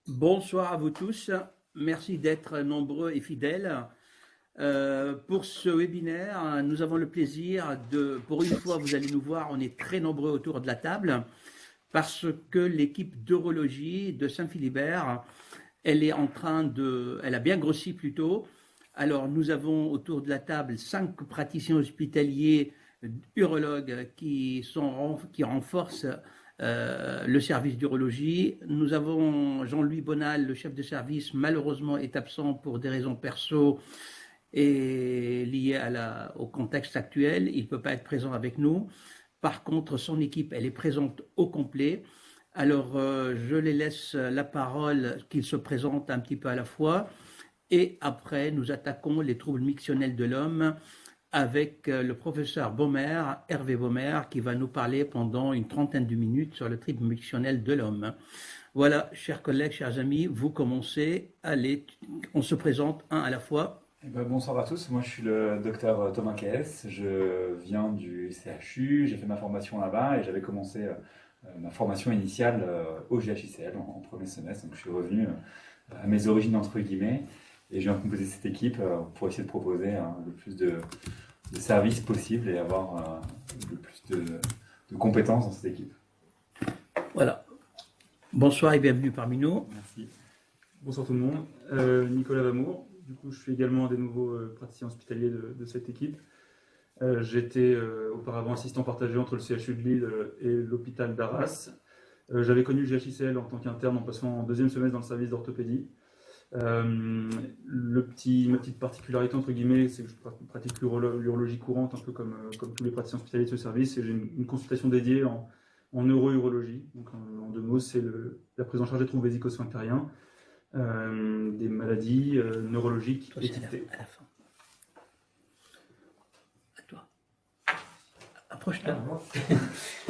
Bonsoir à vous tous. Merci d'être nombreux et fidèles. Pour ce webinaire, nous avons le plaisir pour une fois, vous allez nous voir, on est très nombreux autour de la table parce que l'équipe d'urologie de Saint-Philibert, elle a bien grossi plutôt. Alors, nous avons autour de la table 5 praticiens hospitaliers urologues qui renforcent le service d'urologie. Nous avons Jean-Louis Bonal, le chef de service, malheureusement est absent pour des raisons perso et liées au contexte actuel. Il ne peut pas être présent avec nous. Par contre, son équipe, elle est présente au complet. Alors, je les laisse la parole, qu'ils se présentent un petit peu à la fois. Et après, nous attaquons les troubles mictionnels de l'homme avec le professeur Baumer, Hervé Baumer, qui va nous parler pendant une trentaine de minutes sur le trouble mictionnel de l'homme. Voilà, chers collègues, chers amis, vous commencez. Allez, on se présente un à la fois. Bonsoir à tous, moi je suis le docteur Thomas Kess, je viens du CHU, j'ai fait ma formation là-bas et j'avais commencé ma formation initiale au GHICL en premier semestre, donc je suis revenu à mes origines entre guillemets et je viens composer cette équipe pour essayer de proposer le plus de services possible et avoir le plus de compétences dans cette équipe. Voilà. Bonsoir et bienvenue parmi nous. Merci. Bonsoir tout le monde, Nicolas Vamour. Du coup, je suis également un des nouveaux praticiens hospitaliers de cette équipe. J'étais auparavant assistant partagé entre le CHU de Lille et l'hôpital d'Arras. J'avais connu le GHICL en tant qu'interne en passant en deuxième semestre dans le service d'orthopédie. Ma petite particularité, entre guillemets, c'est que je pratique l'urologie courante, un peu comme tous les praticiens hospitaliers de ce service, et j'ai une consultation dédiée en neuro-urologie. Donc, en deux mots, c'est la prise en charge des troubles vésico-sphinctériens. Des maladies neurologiques étiquetées. À la fin. À toi. Approche-toi.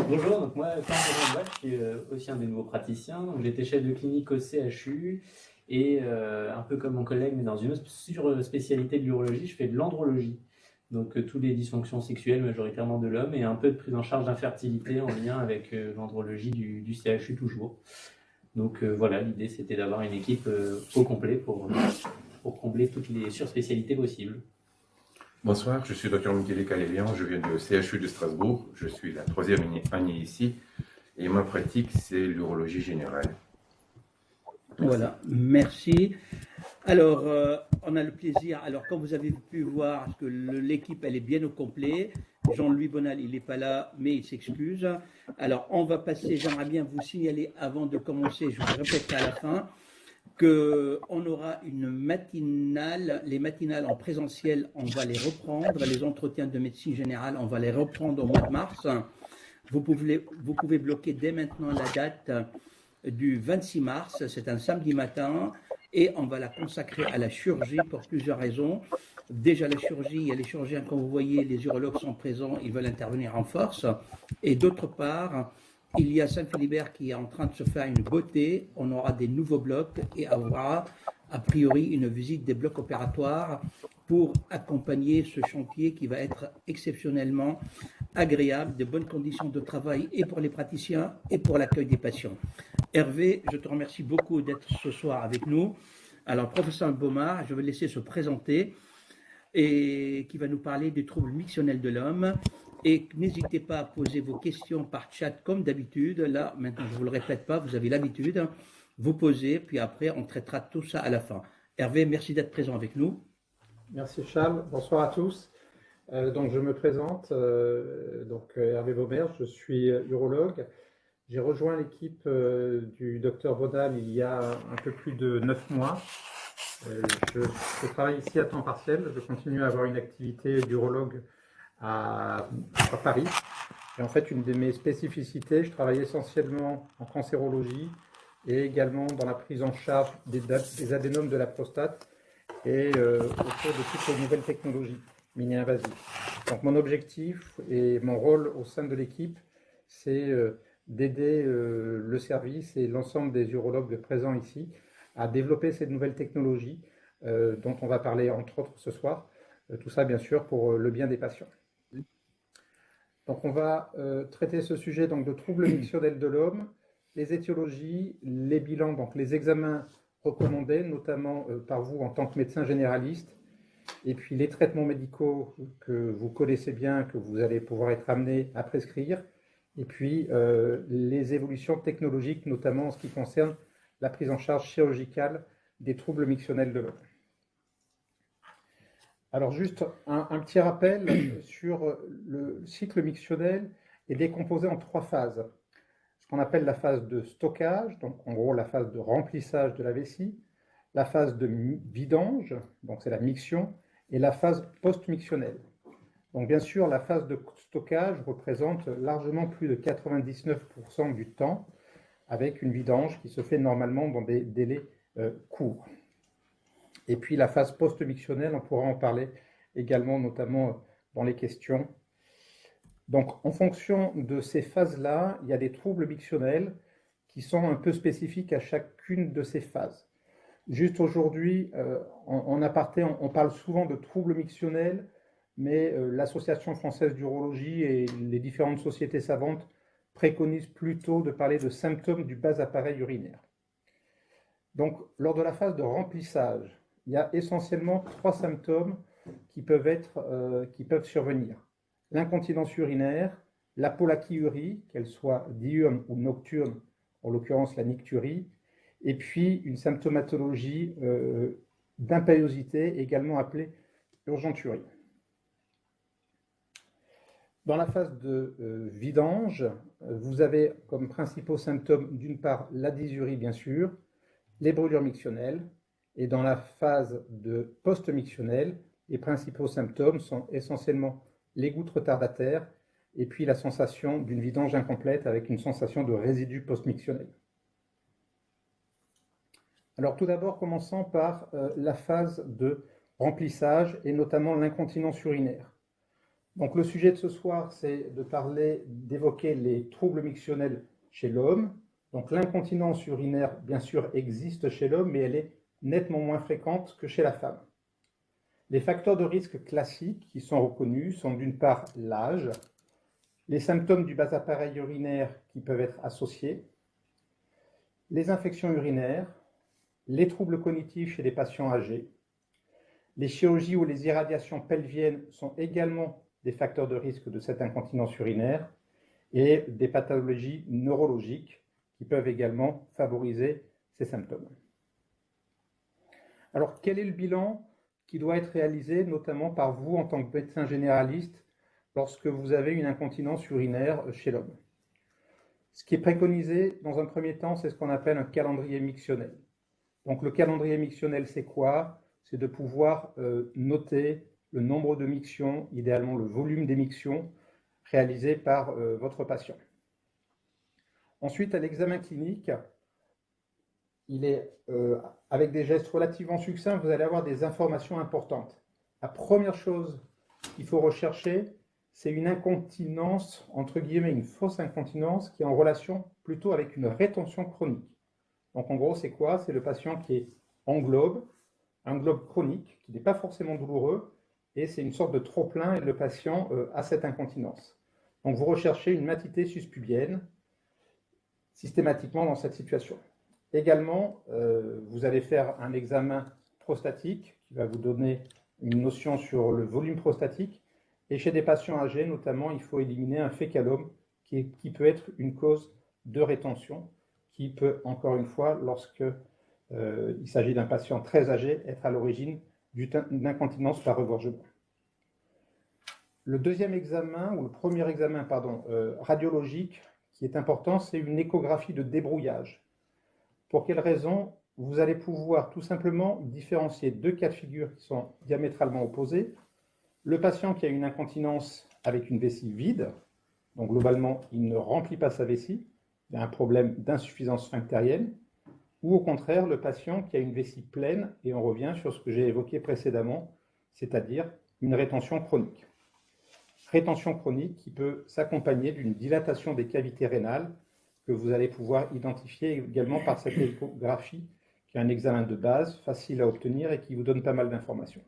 Bonjour, donc moi, je suis aussi un des nouveaux praticiens. J'étais chef de clinique au CHU et un peu comme mon collègue, mais dans une autre spécialité de l'urologie, je fais de l'andrologie. Donc tous les dysfonctions sexuelles majoritairement de l'homme et un peu de prise en charge d'infertilité en lien avec l'andrologie du CHU toujours. Donc voilà, l'idée c'était d'avoir une équipe au complet pour combler toutes les surspécialités possibles. Bonsoir, je suis Dr Michele Calélian, je viens du CHU de Strasbourg, je suis la troisième année ici et ma pratique c'est l'urologie générale. Voilà, merci. Alors, on a le plaisir, alors comme vous avez pu voir, que l'équipe, elle est bien au complet. Jean-Louis Bonal, il n'est pas là, mais il s'excuse. Alors, on va passer, j'aimerais bien vous signaler avant de commencer, je vous répéterai à la fin, qu'on aura une matinale, les matinales en présentiel, on va les reprendre, les entretiens de médecine générale, on va les reprendre au mois de mars. Vous pouvez bloquer dès maintenant la date du 26 mars, c'est un samedi matin, et on va la consacrer à la chirurgie pour plusieurs raisons. Déjà, la chirurgie, il y a les chirurgiens, comme vous voyez, les urologues sont présents, ils veulent intervenir en force. Et d'autre part, il y a Saint-Philibert qui est en train de se faire une beauté. On aura des nouveaux blocs et aura a priori une visite des blocs opératoires pour accompagner ce chantier qui va être exceptionnellement agréable, de bonnes conditions de travail et pour les praticiens et pour l'accueil des patients. Hervé, je te remercie beaucoup d'être ce soir avec nous. Alors, professeur Baumard, je vais le laisser se présenter et qui va nous parler des troubles mictionnels de l'homme. Et n'hésitez pas à poser vos questions par chat comme d'habitude. Là, maintenant, je ne vous le répète pas, vous avez l'habitude. Vous posez, puis après, on traitera tout ça à la fin. Hervé, merci d'être présent avec nous. Merci Charles, bonsoir à tous. Donc je me présente, Hervé Baumer, je suis urologue. J'ai rejoint l'équipe du docteur Bonal il y a un peu plus de 9 mois. Je travaille ici à temps partiel, je continue à avoir une activité d'urologue à Paris. Et en fait, une de mes spécificités, je travaille essentiellement en cancérologie et également dans la prise en charge des adénomes de la prostate et autour de toutes les nouvelles technologies mini-invasives. Donc mon objectif et mon rôle au sein de l'équipe, c'est d'aider le service et l'ensemble des urologues présents ici à développer ces nouvelles technologies dont on va parler entre autres ce soir. Tout ça bien sûr pour le bien des patients. Donc on va traiter ce sujet donc, de troubles mictionnels de l'homme. les étiologies, les bilans, donc les examens recommandés, notamment par vous en tant que médecin généraliste, et puis les traitements médicaux que vous connaissez bien, que vous allez pouvoir être amené à prescrire, et puis les évolutions technologiques, notamment en ce qui concerne la prise en charge chirurgicale des troubles mictionnels de l'homme. Alors juste un petit rappel sur le cycle mictionnel est décomposé en 3 phases. Ce qu'on appelle la phase de stockage, donc en gros la phase de remplissage de la vessie, la phase de vidange, donc c'est la miction, et la phase post-mictionnelle. Donc bien sûr, la phase de stockage représente largement plus de 99% du temps, avec une vidange qui se fait normalement dans des délais courts. Et puis la phase post-mictionnelle, on pourra en parler également, notamment dans les questions. Donc en fonction de ces phases-là, il y a des troubles mictionnels qui sont un peu spécifiques à chacune de ces phases. Juste aujourd'hui, en aparté, on parle souvent de troubles mictionnels, mais l'Association française d'urologie et les différentes sociétés savantes préconisent plutôt de parler de symptômes du bas appareil urinaire. Donc, lors de la phase de remplissage, il y a essentiellement 3 symptômes qui peuvent survenir. L'incontinence urinaire, l'apolachyurie, qu'elle soit diurne ou nocturne, en l'occurrence la nicturie, et puis une symptomatologie d'impériosité, également appelée urgenturie. Dans la phase de vidange, vous avez comme principaux symptômes d'une part la dysurie bien sûr, les brûlures mictionnelles, et dans la phase de post-mictionnelle, les principaux symptômes sont essentiellement les gouttes retardataires et puis la sensation d'une vidange incomplète avec une sensation de résidu post-mictionnel. Alors tout d'abord, commençons par la phase de remplissage et notamment l'incontinence urinaire. Donc le sujet de ce soir, c'est d'évoquer les troubles mictionnels chez l'homme. Donc l'incontinence urinaire, bien sûr, existe chez l'homme, mais elle est nettement moins fréquente que chez la femme. Les facteurs de risque classiques qui sont reconnus sont d'une part l'âge, les symptômes du bas appareil urinaire qui peuvent être associés, les infections urinaires, les troubles cognitifs chez les patients âgés, les chirurgies ou les irradiations pelviennes sont également des facteurs de risque de cette incontinence urinaire et des pathologies neurologiques qui peuvent également favoriser ces symptômes. Alors, quel est le bilan qui doit être réalisé, notamment par vous en tant que médecin généraliste, lorsque vous avez une incontinence urinaire chez l'homme? Ce qui est préconisé dans un premier temps, c'est ce qu'on appelle un calendrier mictionnel. Donc le calendrier mictionnel, c'est quoi? C'est de pouvoir noter le nombre de mictions, idéalement le volume des mictions réalisées par votre patient. Ensuite, à l'examen clinique, avec des gestes relativement succincts, vous allez avoir des informations importantes. La première chose qu'il faut rechercher, c'est une incontinence, entre guillemets, une fausse incontinence qui est en relation plutôt avec une rétention chronique. Donc en gros, c'est quoi? C'est le patient qui est en globe, un globe chronique, qui n'est pas forcément douloureux, et c'est une sorte de trop-plein, et le patient a cette incontinence. Donc vous recherchez une matité suspubienne, systématiquement dans cette situation. Également, vous allez faire un examen prostatique, qui va vous donner une notion sur le volume prostatique, et chez des patients âgés, notamment, il faut éliminer un fécalome, qui peut être une cause de rétention, qui peut, encore une fois, lorsque il s'agit d'un patient très âgé, être à l'origine d'une incontinence par regorgement. Le deuxième examen, ou le premier examen, pardon, radiologique, qui est important, c'est une échographie de débrouillage. Pour quelle raison? Vous allez pouvoir tout simplement différencier 2 cas de figure qui sont diamétralement opposés. Le patient qui a une incontinence avec une vessie vide, donc globalement, il ne remplit pas sa vessie, il y a un problème d'insuffisance sphinctérienne, ou au contraire, le patient qui a une vessie pleine, et on revient sur ce que j'ai évoqué précédemment, c'est-à-dire une rétention chronique. Rétention chronique qui peut s'accompagner d'une dilatation des cavités rénales, que vous allez pouvoir identifier également par cette échographie, qui est un examen de base, facile à obtenir et qui vous donne pas mal d'informations.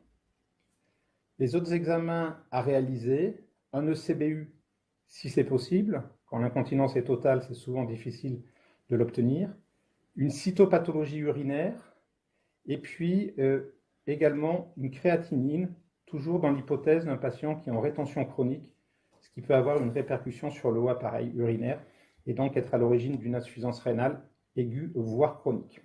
Les autres examens à réaliser, un ECBU si c'est possible. Quand l'incontinence est totale, c'est souvent difficile de l'obtenir, une cytopathologie urinaire, et puis également une créatinine, toujours dans l'hypothèse d'un patient qui est en rétention chronique, ce qui peut avoir une répercussion sur le haut appareil urinaire et donc être à l'origine d'une insuffisance rénale aiguë, voire chronique.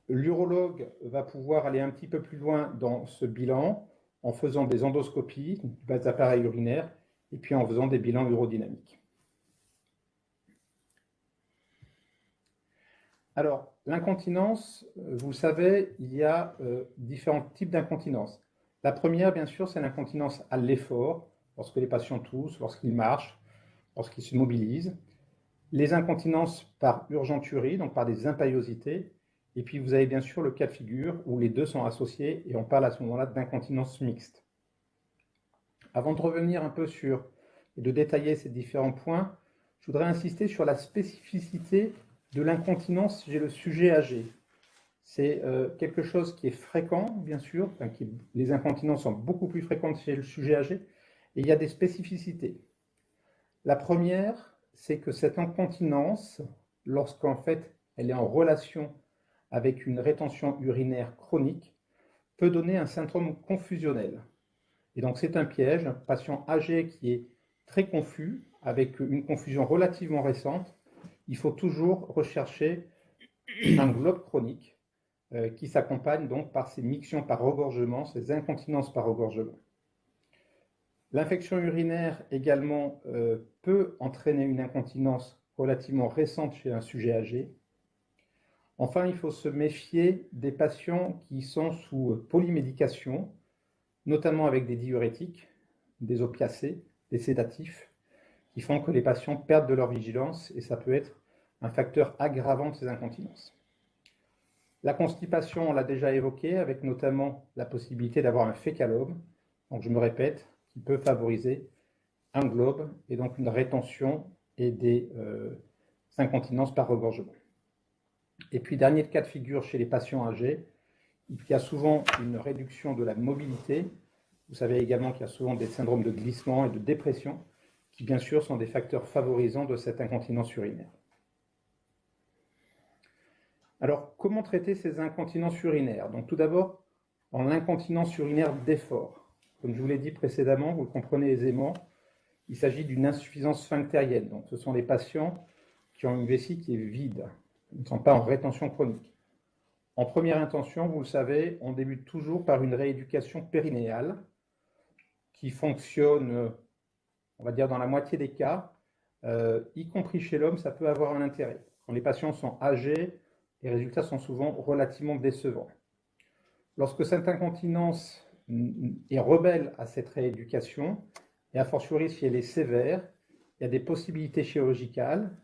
L'urologue va pouvoir aller un petit peu plus loin dans ce bilan en faisant des endoscopies du bas appareil urinaire et puis en faisant des bilans urodynamiques. Alors, l'incontinence, vous le savez, il y a différents types d'incontinence. La première, bien sûr, c'est l'incontinence à l'effort, lorsque les patients toussent, lorsqu'ils marchent, lorsqu'ils se mobilisent. Les incontinences par urgenturie, donc par des impériosités. Et puis, vous avez bien sûr le cas de figure où les deux sont associés et on parle à ce moment-là d'incontinence mixte. Avant de revenir un peu sur et de détailler ces différents points, je voudrais insister sur la spécificité de l'incontinence chez le sujet âgé. C'est quelque chose qui est fréquent, bien sûr, les incontinences sont beaucoup plus fréquentes chez le sujet âgé, et il y a des spécificités. La première, c'est que cette incontinence, lorsqu'en fait elle est en relation avec une rétention urinaire chronique, peut donner un syndrome confusionnel. Et donc c'est un piège, un patient âgé qui est très confus, avec une confusion relativement récente, il faut toujours rechercher un globe chronique qui s'accompagne donc par ces mictions par regorgement, ces incontinences par regorgement. L'infection urinaire également peut entraîner une incontinence relativement récente chez un sujet âgé. Enfin, il faut se méfier des patients qui sont sous polymédication, notamment avec des diurétiques, des opiacés, des sédatifs, qui font que les patients perdent de leur vigilance et ça peut être un facteur aggravant de ces incontinences. La constipation, on l'a déjà évoqué, avec notamment la possibilité d'avoir un fécalome, donc je me répète, qui peut favoriser un globe et donc une rétention et des incontinences par regorgement. Et puis, dernier cas de figure chez les patients âgés, il y a souvent une réduction de la mobilité. Vous savez également qu'il y a souvent des syndromes de glissement et de dépression qui, bien sûr, sont des facteurs favorisants de cette incontinence urinaire. Alors, comment traiter ces incontinences urinaires? Donc, tout d'abord, en l'incontinence urinaire d'effort. Comme je vous l'ai dit précédemment, vous le comprenez aisément, il s'agit d'une insuffisance sphinctérienne. Donc, ce sont les patients qui ont une vessie qui est vide, ils ne sont pas en rétention chronique. En première intention, vous le savez, on débute toujours par une rééducation périnéale qui fonctionne, on va dire, dans la moitié des cas, y compris chez l'homme, ça peut avoir un intérêt. Quand les patients sont âgés, les résultats sont souvent relativement décevants. Lorsque cette incontinence est rebelle à cette rééducation, et a fortiori si elle est sévère, il y a des possibilités chirurgicales.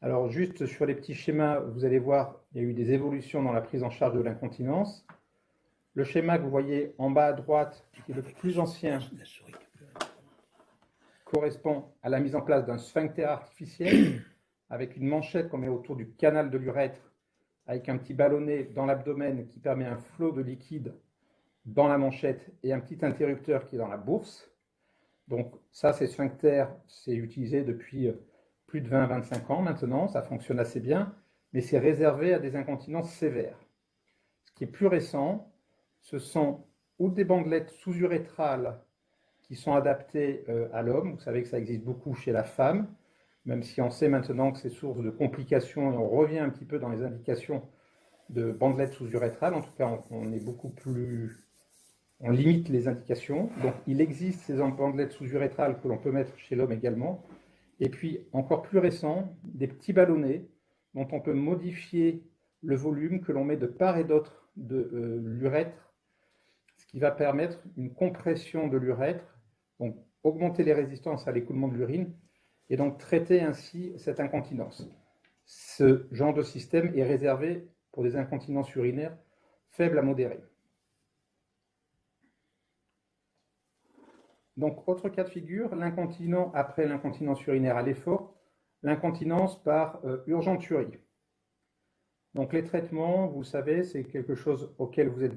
Alors juste sur les petits schémas, vous allez voir, il y a eu des évolutions dans la prise en charge de l'incontinence. Le schéma que vous voyez en bas à droite, qui est le plus ancien, correspond à la mise en place d'un sphincter artificiel avec une manchette qu'on met autour du canal de l'urètre avec un petit ballonnet dans l'abdomen qui permet un flot de liquide dans la manchette et un petit interrupteur qui est dans la bourse. Donc ça, ces sphincters, c'est utilisé depuis plus de 20-25 ans maintenant, ça fonctionne assez bien, mais c'est réservé à des incontinences sévères. Ce qui est plus récent, ce sont ou des bandelettes sous-urétrales qui sont adaptées à l'homme. Vous savez que ça existe beaucoup chez la femme, même si on sait maintenant que c'est source de complications et on revient un petit peu dans les indications de bandelettes sous-urétrales. En tout cas, on est beaucoup plus... On limite les indications. Donc, il existe ces bandelettes sous-urétrales que l'on peut mettre chez l'homme également. Et puis, encore plus récent, des petits ballonnets dont on peut modifier le volume que l'on met de part et d'autre de l'urètre, ce qui va permettre une compression de l'urètre, donc augmenter les résistances à l'écoulement de l'urine et donc traiter ainsi cette incontinence. Ce genre de système est réservé pour des incontinences urinaires faibles à modérées. Donc, autre cas de figure, l'incontinent après l'incontinence urinaire à l'effort, l'incontinence par urgenturie. Donc, les traitements, vous savez, c'est quelque chose auquel vous êtes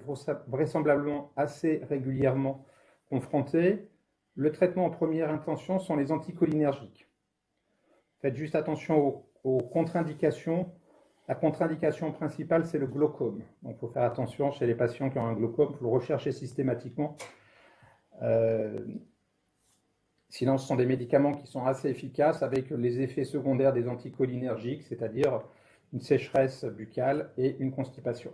vraisemblablement assez régulièrement confrontés. Le traitement en première intention sont les anticholinergiques. Faites juste attention aux aux contre-indications. La contre-indication principale, c'est le glaucome. Donc, il faut faire attention chez les patients qui ont un glaucome, il faut le rechercher systématiquement. Sinon, ce sont des médicaments qui sont assez efficaces avec les effets secondaires des anticholinergiques, c'est-à-dire une sécheresse buccale et une constipation.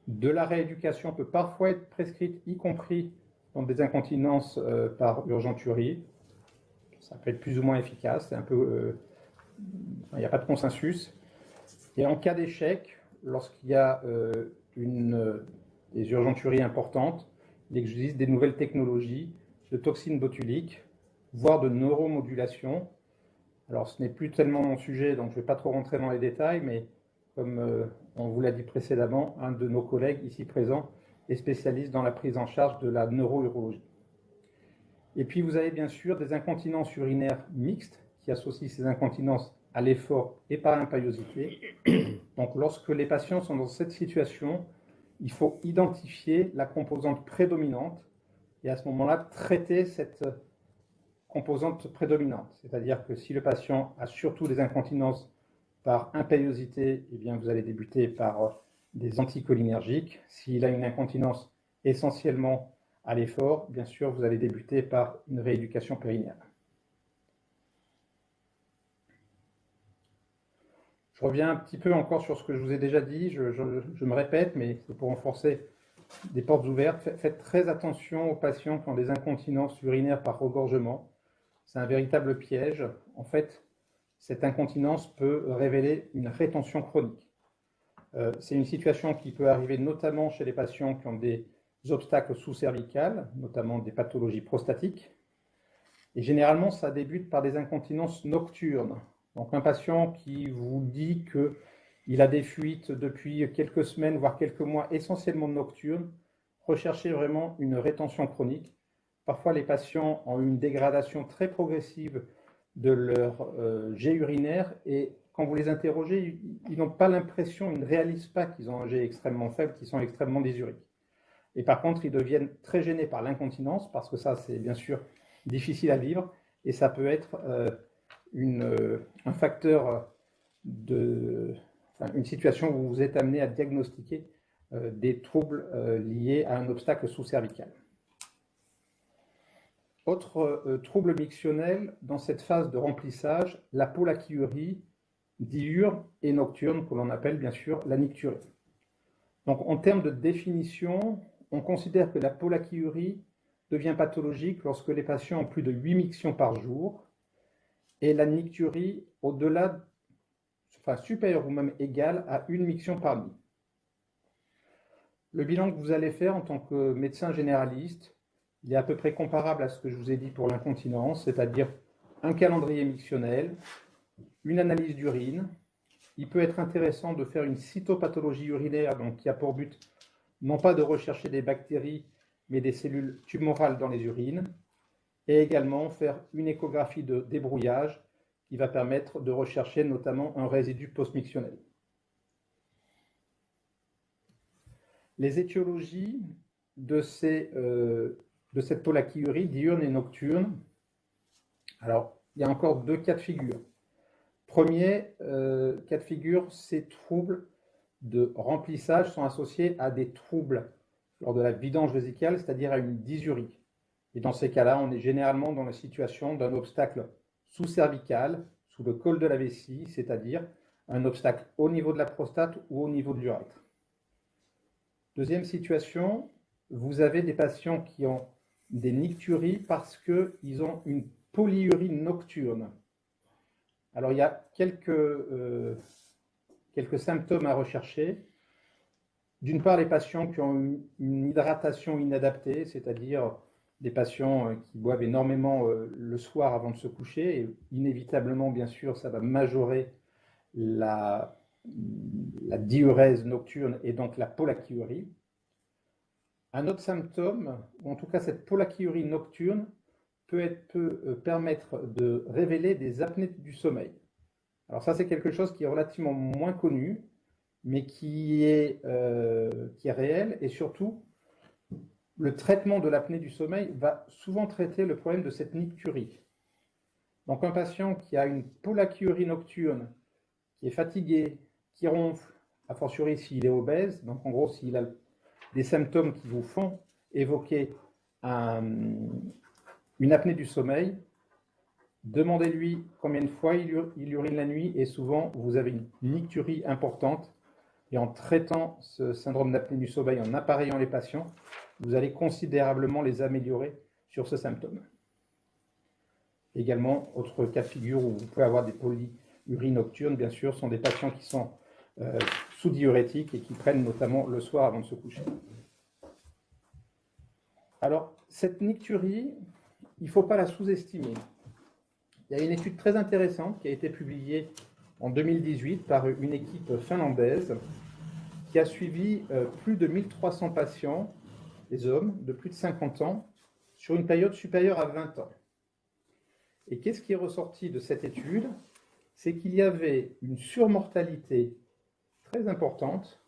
De la rééducation peut parfois être prescrite, y compris dans des incontinences par urgenturie. Ça peut être plus ou moins efficace, c'est un peu, il n'y a pas de consensus. Et en cas d'échec, lorsqu'il y a des urgenturies importantes, il existe des nouvelles technologies de toxines botuliques, voire de neuromodulation. Alors, ce n'est plus tellement mon sujet, donc je ne vais pas trop rentrer dans les détails, mais comme on vous l'a dit précédemment, un de nos collègues ici présents est spécialiste dans la prise en charge de la neurourologie. Et puis, vous avez bien sûr des incontinences urinaires mixtes qui associent ces incontinences à l'effort et par l'impériosité. Donc, lorsque les patients sont dans cette situation, il faut identifier la composante prédominante et à ce moment-là, traiter cette composante prédominante. C'est-à-dire que si le patient a surtout des incontinences par impériosité, eh bien, vous allez débuter par des anticholinergiques. S'il a une incontinence essentiellement à l'effort, bien sûr, vous allez débuter par une rééducation périnéale. Je reviens un petit peu encore sur ce que je vous ai déjà dit, je me répète, mais c'est pour renforcer des portes ouvertes. Faites très attention aux patients qui ont des incontinences urinaires par regorgement. C'est un véritable piège. En fait, cette incontinence peut révéler une rétention chronique. C'est une situation qui peut arriver notamment chez les patients qui ont des obstacles sous-cervicales, notamment des pathologies prostatiques. Et généralement, ça débute par des incontinences nocturnes. Donc un patient qui vous dit qu'il a des fuites depuis quelques semaines, voire quelques mois, essentiellement nocturnes, recherchez vraiment une rétention chronique. Parfois, les patients ont une dégradation très progressive de leur jet urinaire et quand vous les interrogez, ils n'ont pas l'impression, ils ne réalisent pas qu'ils ont un jet extrêmement faible, qu'ils sont extrêmement dysuriques. Et par contre, ils deviennent très gênés par l'incontinence parce que ça, c'est bien sûr difficile à vivre et ça peut être un facteur une situation où vous êtes amené à diagnostiquer des troubles liés à un obstacle sous-cervical. Autre trouble mictionnel dans cette phase de remplissage, la polachyurie diurne et nocturne, que l'on appelle bien sûr la nicturie. Donc en termes de définition, on considère que la polachyurie devient pathologique lorsque les patients ont plus de 8 mictions par jour et la nicturie au-delà, supérieure ou même égale à 1 miction par nuit. Le bilan que vous allez faire en tant que médecin généraliste, il est à peu près comparable à ce que je vous ai dit pour l'incontinence, c'est-à-dire un calendrier mictionnel, une analyse d'urine. Il peut être intéressant de faire une cytopathologie urinaire, donc qui a pour but non pas de rechercher des bactéries, mais des cellules tumorales dans les urines, et également faire une échographie de débrouillage qui va permettre de rechercher notamment un résidu post-mictionnel. Les étiologies de cette polachyurie diurne et nocturne, alors il y a encore deux cas de figure. Premier cas de figure, ces troubles de remplissage sont associés à des troubles lors de la vidange vésicale, c'est-à-dire à une dysurie. Et dans ces cas-là, on est généralement dans la situation d'un obstacle sous-cervical, sous le col de la vessie, c'est-à-dire un obstacle au niveau de la prostate ou au niveau de l'urètre. Deuxième situation, vous avez des patients qui ont des nicturies parce qu'ils ont une polyurie nocturne. Alors, il y a quelques symptômes à rechercher. D'une part, les patients qui ont une hydratation inadaptée, c'est-à-dire des patients qui boivent énormément le soir avant de se coucher, et inévitablement, bien sûr, ça va majorer la diurèse nocturne et donc la polachyurie. Un autre symptôme, ou en tout cas cette polachyurie nocturne, peut permettre de révéler des apnées du sommeil. Alors ça, c'est quelque chose qui est relativement moins connu, mais qui est réel, et surtout, le traitement de l'apnée du sommeil va souvent traiter le problème de cette nicturie. Donc un patient qui a une polachyurie nocturne qui est fatigué, qui ronfle, a fortiori s'il est obèse, donc en gros s'il a des symptômes qui vous font évoquer une apnée du sommeil, demandez-lui combien de fois il urine la nuit et souvent vous avez une nicturie importante. Et en traitant ce syndrome d'apnée du sommeil, en appareillant les patients, vous allez considérablement les améliorer sur ce symptôme. Également, autre cas de figure où vous pouvez avoir des polyuries nocturnes, bien sûr, sont des patients qui sont sous diurétiques et qui prennent notamment le soir avant de se coucher. Alors, cette nicturie, il ne faut pas la sous-estimer. Il y a une étude très intéressante qui a été publiée en 2018 par une équipe finlandaise qui a suivi plus de 1300 patients, des hommes de plus de 50 ans, sur une période supérieure à 20 ans. Et qu'est-ce qui est ressorti de cette étude? C'est qu'il y avait une surmortalité très importante,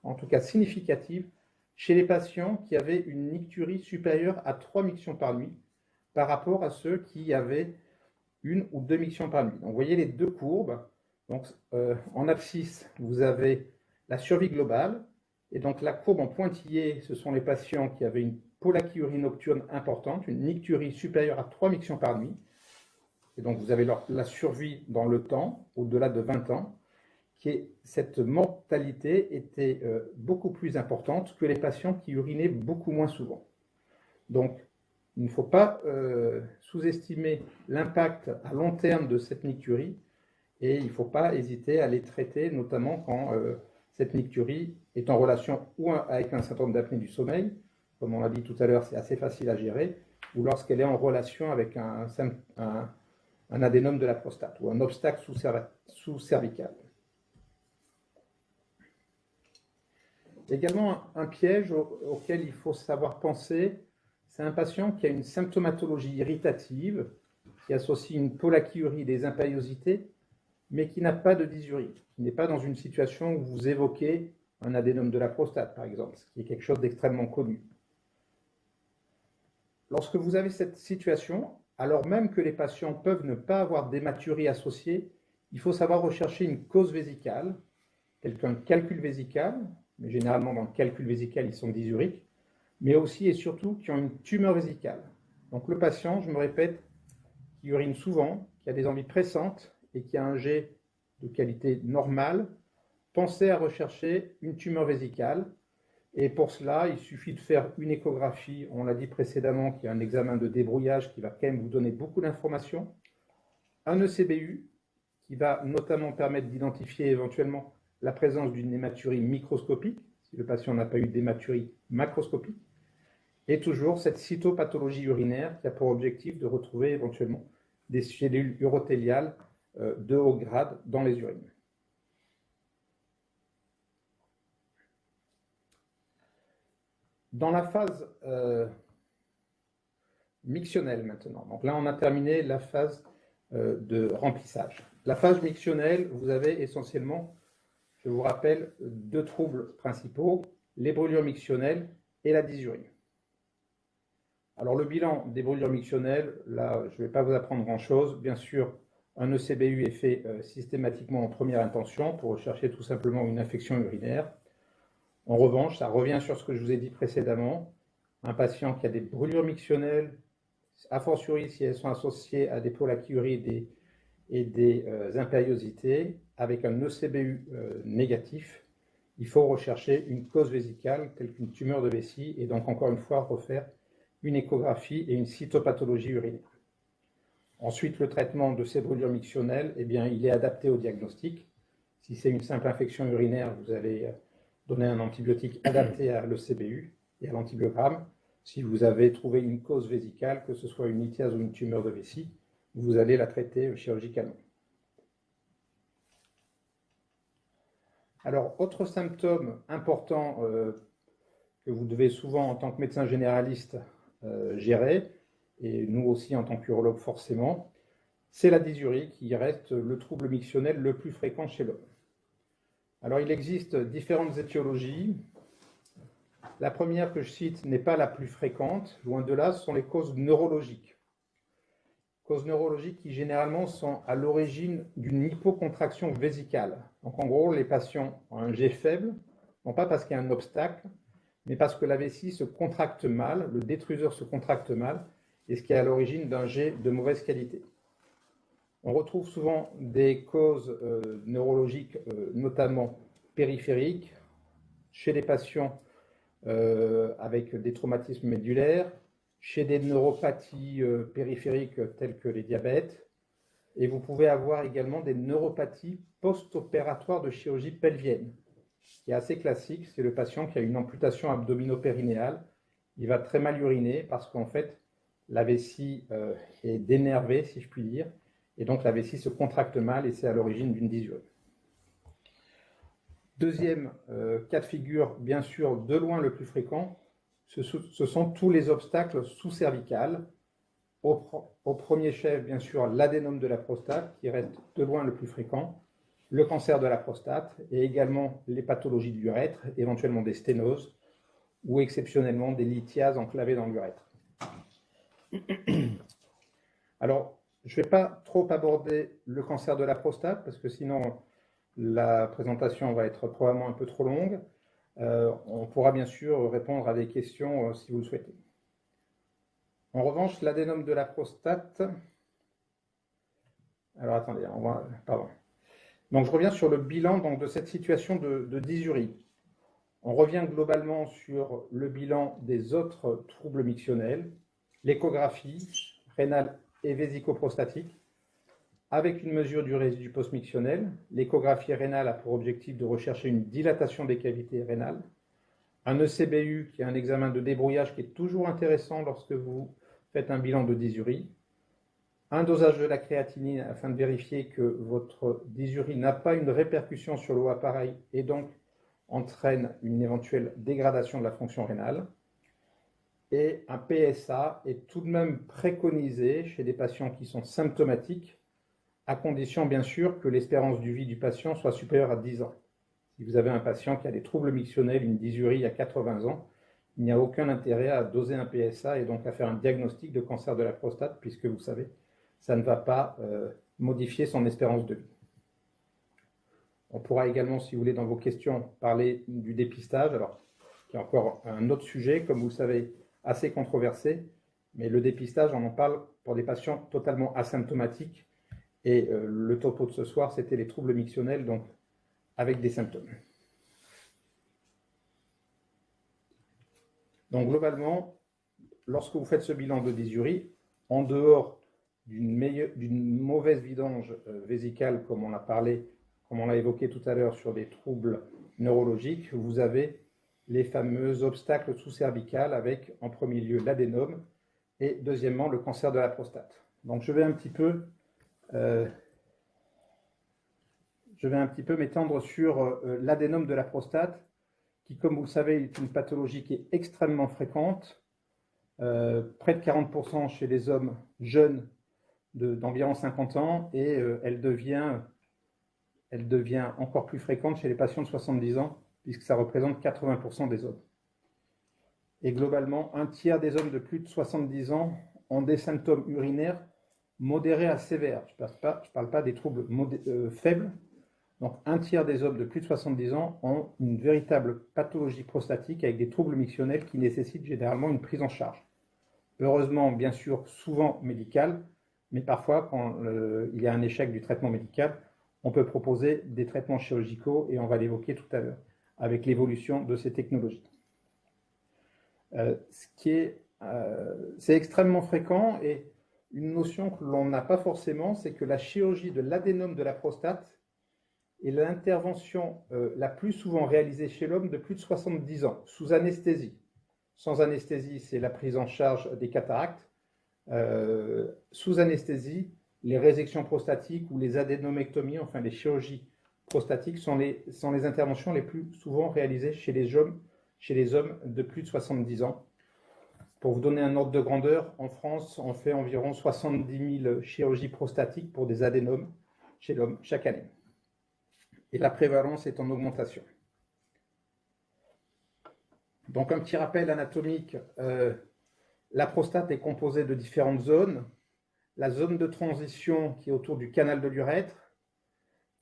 en tout cas significative, chez les patients qui avaient une nicturie supérieure à 3 mictions par nuit par rapport à ceux qui avaient 1 ou 2 mictions par nuit. Donc, vous voyez les deux courbes. Donc, en abscisse, vous avez la survie globale. Et donc, la courbe en pointillé, ce sont les patients qui avaient une pollakiurie nocturne importante, une nicturie supérieure à 3 mictions par nuit. Et donc, vous avez la survie dans le temps, au-delà de 20 ans, cette mortalité était beaucoup plus importante que les patients qui urinaient beaucoup moins souvent. Donc, il ne faut pas sous-estimer l'impact à long terme de cette nicturie et il ne faut pas hésiter à les traiter, notamment quand cette nicturie est en relation ou avec un syndrome d'apnée du sommeil, comme on l'a dit tout à l'heure, c'est assez facile à gérer, ou lorsqu'elle est en relation avec un adénome de la prostate ou un obstacle sous-cervical. Également, un piège auquel il faut savoir penser, c'est un patient qui a une symptomatologie irritative, qui associe une pollakiurie, des impériosités, mais qui n'a pas de dysurie, qui n'est pas dans une situation où vous évoquez un adénome de la prostate, par exemple, ce qui est quelque chose d'extrêmement connu. Lorsque vous avez cette situation, alors même que les patients peuvent ne pas avoir d'hématurie associée, il faut savoir rechercher une cause vésicale, tel qu'un calcul vésical, mais généralement dans le calcul vésical, ils sont dysuriques, mais aussi et surtout qui ont une tumeur vésicale. Donc le patient, je me répète, qui urine souvent, qui a des envies pressantes et qui a un jet de qualité normale, pensez à rechercher une tumeur vésicale. Et pour cela, il suffit de faire une échographie, on l'a dit précédemment, qui est un examen de débrouillage qui va quand même vous donner beaucoup d'informations, un ECBU qui va notamment permettre d'identifier éventuellement la présence d'une hématurie microscopique, si le patient n'a pas eu d'hématurie macroscopique, et toujours cette cytopathologie urinaire qui a pour objectif de retrouver éventuellement des cellules urothéliales de haut grade dans les urines. Dans la phase mictionnelle maintenant, donc là on a terminé la phase de remplissage. La phase mictionnelle, vous avez essentiellement, je vous rappelle, deux troubles principaux, les brûlures mictionnelles et la dysurie. Alors le bilan des brûlures mictionnelles, là je ne vais pas vous apprendre grand-chose. Bien sûr, un ECBU est fait systématiquement en première intention pour rechercher tout simplement une infection urinaire. En revanche, ça revient sur ce que je vous ai dit précédemment. Un patient qui a des brûlures mictionnelles, a fortiori si elles sont associées à des pollakiuries et des impériosités, avec un ECBU négatif, il faut rechercher une cause vésicale telle qu'une tumeur de vessie et donc encore une fois refaire une échographie et une cytopathologie urinaire. Ensuite, le traitement de ces brûlures mictionnelles, eh bien, il est adapté au diagnostic. Si c'est une simple infection urinaire, vous allez donner un antibiotique adapté à l'ECBU et à l'antibiogramme. Si vous avez trouvé une cause vésicale, que ce soit une lithiase ou une tumeur de vessie, vous allez la traiter chirurgicalement. Alors, autre symptôme important que vous devez souvent, en tant que médecin généraliste, gérer, et nous aussi en tant qu'urologue forcément, c'est la dysurie qui reste le trouble mictionnel le plus fréquent chez l'homme. Alors, il existe différentes étiologies. La première que je cite n'est pas la plus fréquente, loin de là, ce sont les causes neurologiques. causes neurologiques qui généralement sont à l'origine d'une hypocontraction vésicale. Donc en gros, les patients ont un G faible, non pas parce qu'il y a un obstacle, mais parce que la vessie se contracte mal, le détruseur se contracte mal, et ce qui est à l'origine d'un G de mauvaise qualité. On retrouve souvent des causes neurologiques, notamment périphériques, chez les patients avec des traumatismes médulaires, chez des neuropathies périphériques telles que les diabètes, et vous pouvez avoir également des neuropathies post-opératoires de chirurgie pelvienne. Ce qui est assez classique, c'est le patient qui a une amputation abdominopérinéale. Il va très mal uriner parce qu'en fait, la vessie est dénervée, si je puis dire, et donc la vessie se contracte mal et c'est à l'origine d'une dysurie. Deuxième cas de figure, bien sûr, de loin le plus fréquent, ce sont tous les obstacles sous-cervicales. Au premier chef, bien sûr, l'adénome de la prostate, qui reste de loin le plus fréquent, le cancer de la prostate et également les pathologies de l'urètre, éventuellement des sténoses ou exceptionnellement des lithiases enclavées dans l'urètre. Alors, je ne vais pas trop aborder le cancer de la prostate parce que sinon la présentation va être probablement un peu trop longue. On pourra bien sûr répondre à des questions si vous le souhaitez. En revanche, l'adénome de la prostate... Alors attendez, pardon. Donc je reviens sur le bilan de cette situation de dysurie. On revient globalement sur le bilan des autres troubles mictionnels, l'échographie rénale et vésico-prostatique, avec une mesure du résidu post-mictionnel. L'échographie rénale a pour objectif de rechercher une dilatation des cavités rénales. Un ECBU, qui est un examen de débrouillage qui est toujours intéressant lorsque vous faites un bilan de dysurie. Un dosage de la créatinine afin de vérifier que votre dysurie n'a pas une répercussion sur le haut appareil et donc entraîne une éventuelle dégradation de la fonction rénale. Et un PSA est tout de même préconisé chez des patients qui sont symptomatiques, à condition bien sûr que l'espérance de vie du patient soit supérieure à 10 ans. Si vous avez un patient qui a des troubles mictionnels, une dysurie à 80 ans, il n'y a aucun intérêt à doser un PSA et donc à faire un diagnostic de cancer de la prostate, puisque vous savez, ça ne va pas modifier son espérance de vie. On pourra également, si vous voulez, dans vos questions, parler du dépistage, alors qui est encore un autre sujet, comme vous le savez, assez controversé, mais le dépistage, on en parle pour des patients totalement asymptomatiques, et le topo de ce soir, c'était les troubles mictionnels, donc avec des symptômes. Donc globalement, lorsque vous faites ce bilan de dysurie, en dehors d'une mauvaise vidange vésicale, comme on a parlé, comme on l'a évoqué tout à l'heure sur des troubles neurologiques, vous avez les fameux obstacles sous-cervicales avec, en premier lieu, l'adénome et, deuxièmement, le cancer de la prostate. Donc, je vais un petit peu m'étendre sur l'adénome de la prostate, qui, comme vous le savez, est une pathologie qui est extrêmement fréquente, près de 40% chez les hommes jeunes d'environ 50 ans, et elle devient encore plus fréquente chez les patients de 70 ans, puisque ça représente 80% des hommes. Et globalement, un tiers des hommes de plus de 70 ans ont des symptômes urinaires modérés à sévères. Je ne parle pas des troubles faibles. Donc, un tiers des hommes de plus de 70 ans ont une véritable pathologie prostatique avec des troubles mictionnels qui nécessitent généralement une prise en charge. Heureusement, bien sûr, souvent médicale, mais parfois, quand il y a un échec du traitement médical, on peut proposer des traitements chirurgicaux, et on va l'évoquer tout à l'heure, avec l'évolution de ces technologies. C'est extrêmement fréquent, et une notion que l'on n'a pas forcément, c'est que la chirurgie de l'adénome de la prostate est l'intervention la plus souvent réalisée chez l'homme de plus de 70 ans, sous anesthésie. Sans anesthésie, c'est la prise en charge des cataractes. Sous anesthésie, les résections prostatiques ou les adénomectomies, enfin les chirurgies prostatiques, sont les interventions les plus souvent réalisées chez les hommes de plus de 70 ans. Pour vous donner un ordre de grandeur, en France, on fait environ 70 000 chirurgies prostatiques pour des adénomes chez l'homme chaque année. Et la prévalence est en augmentation. Donc un petit rappel anatomique, la prostate est composée de différentes zones. la zone de transition qui est autour du canal de l'urètre,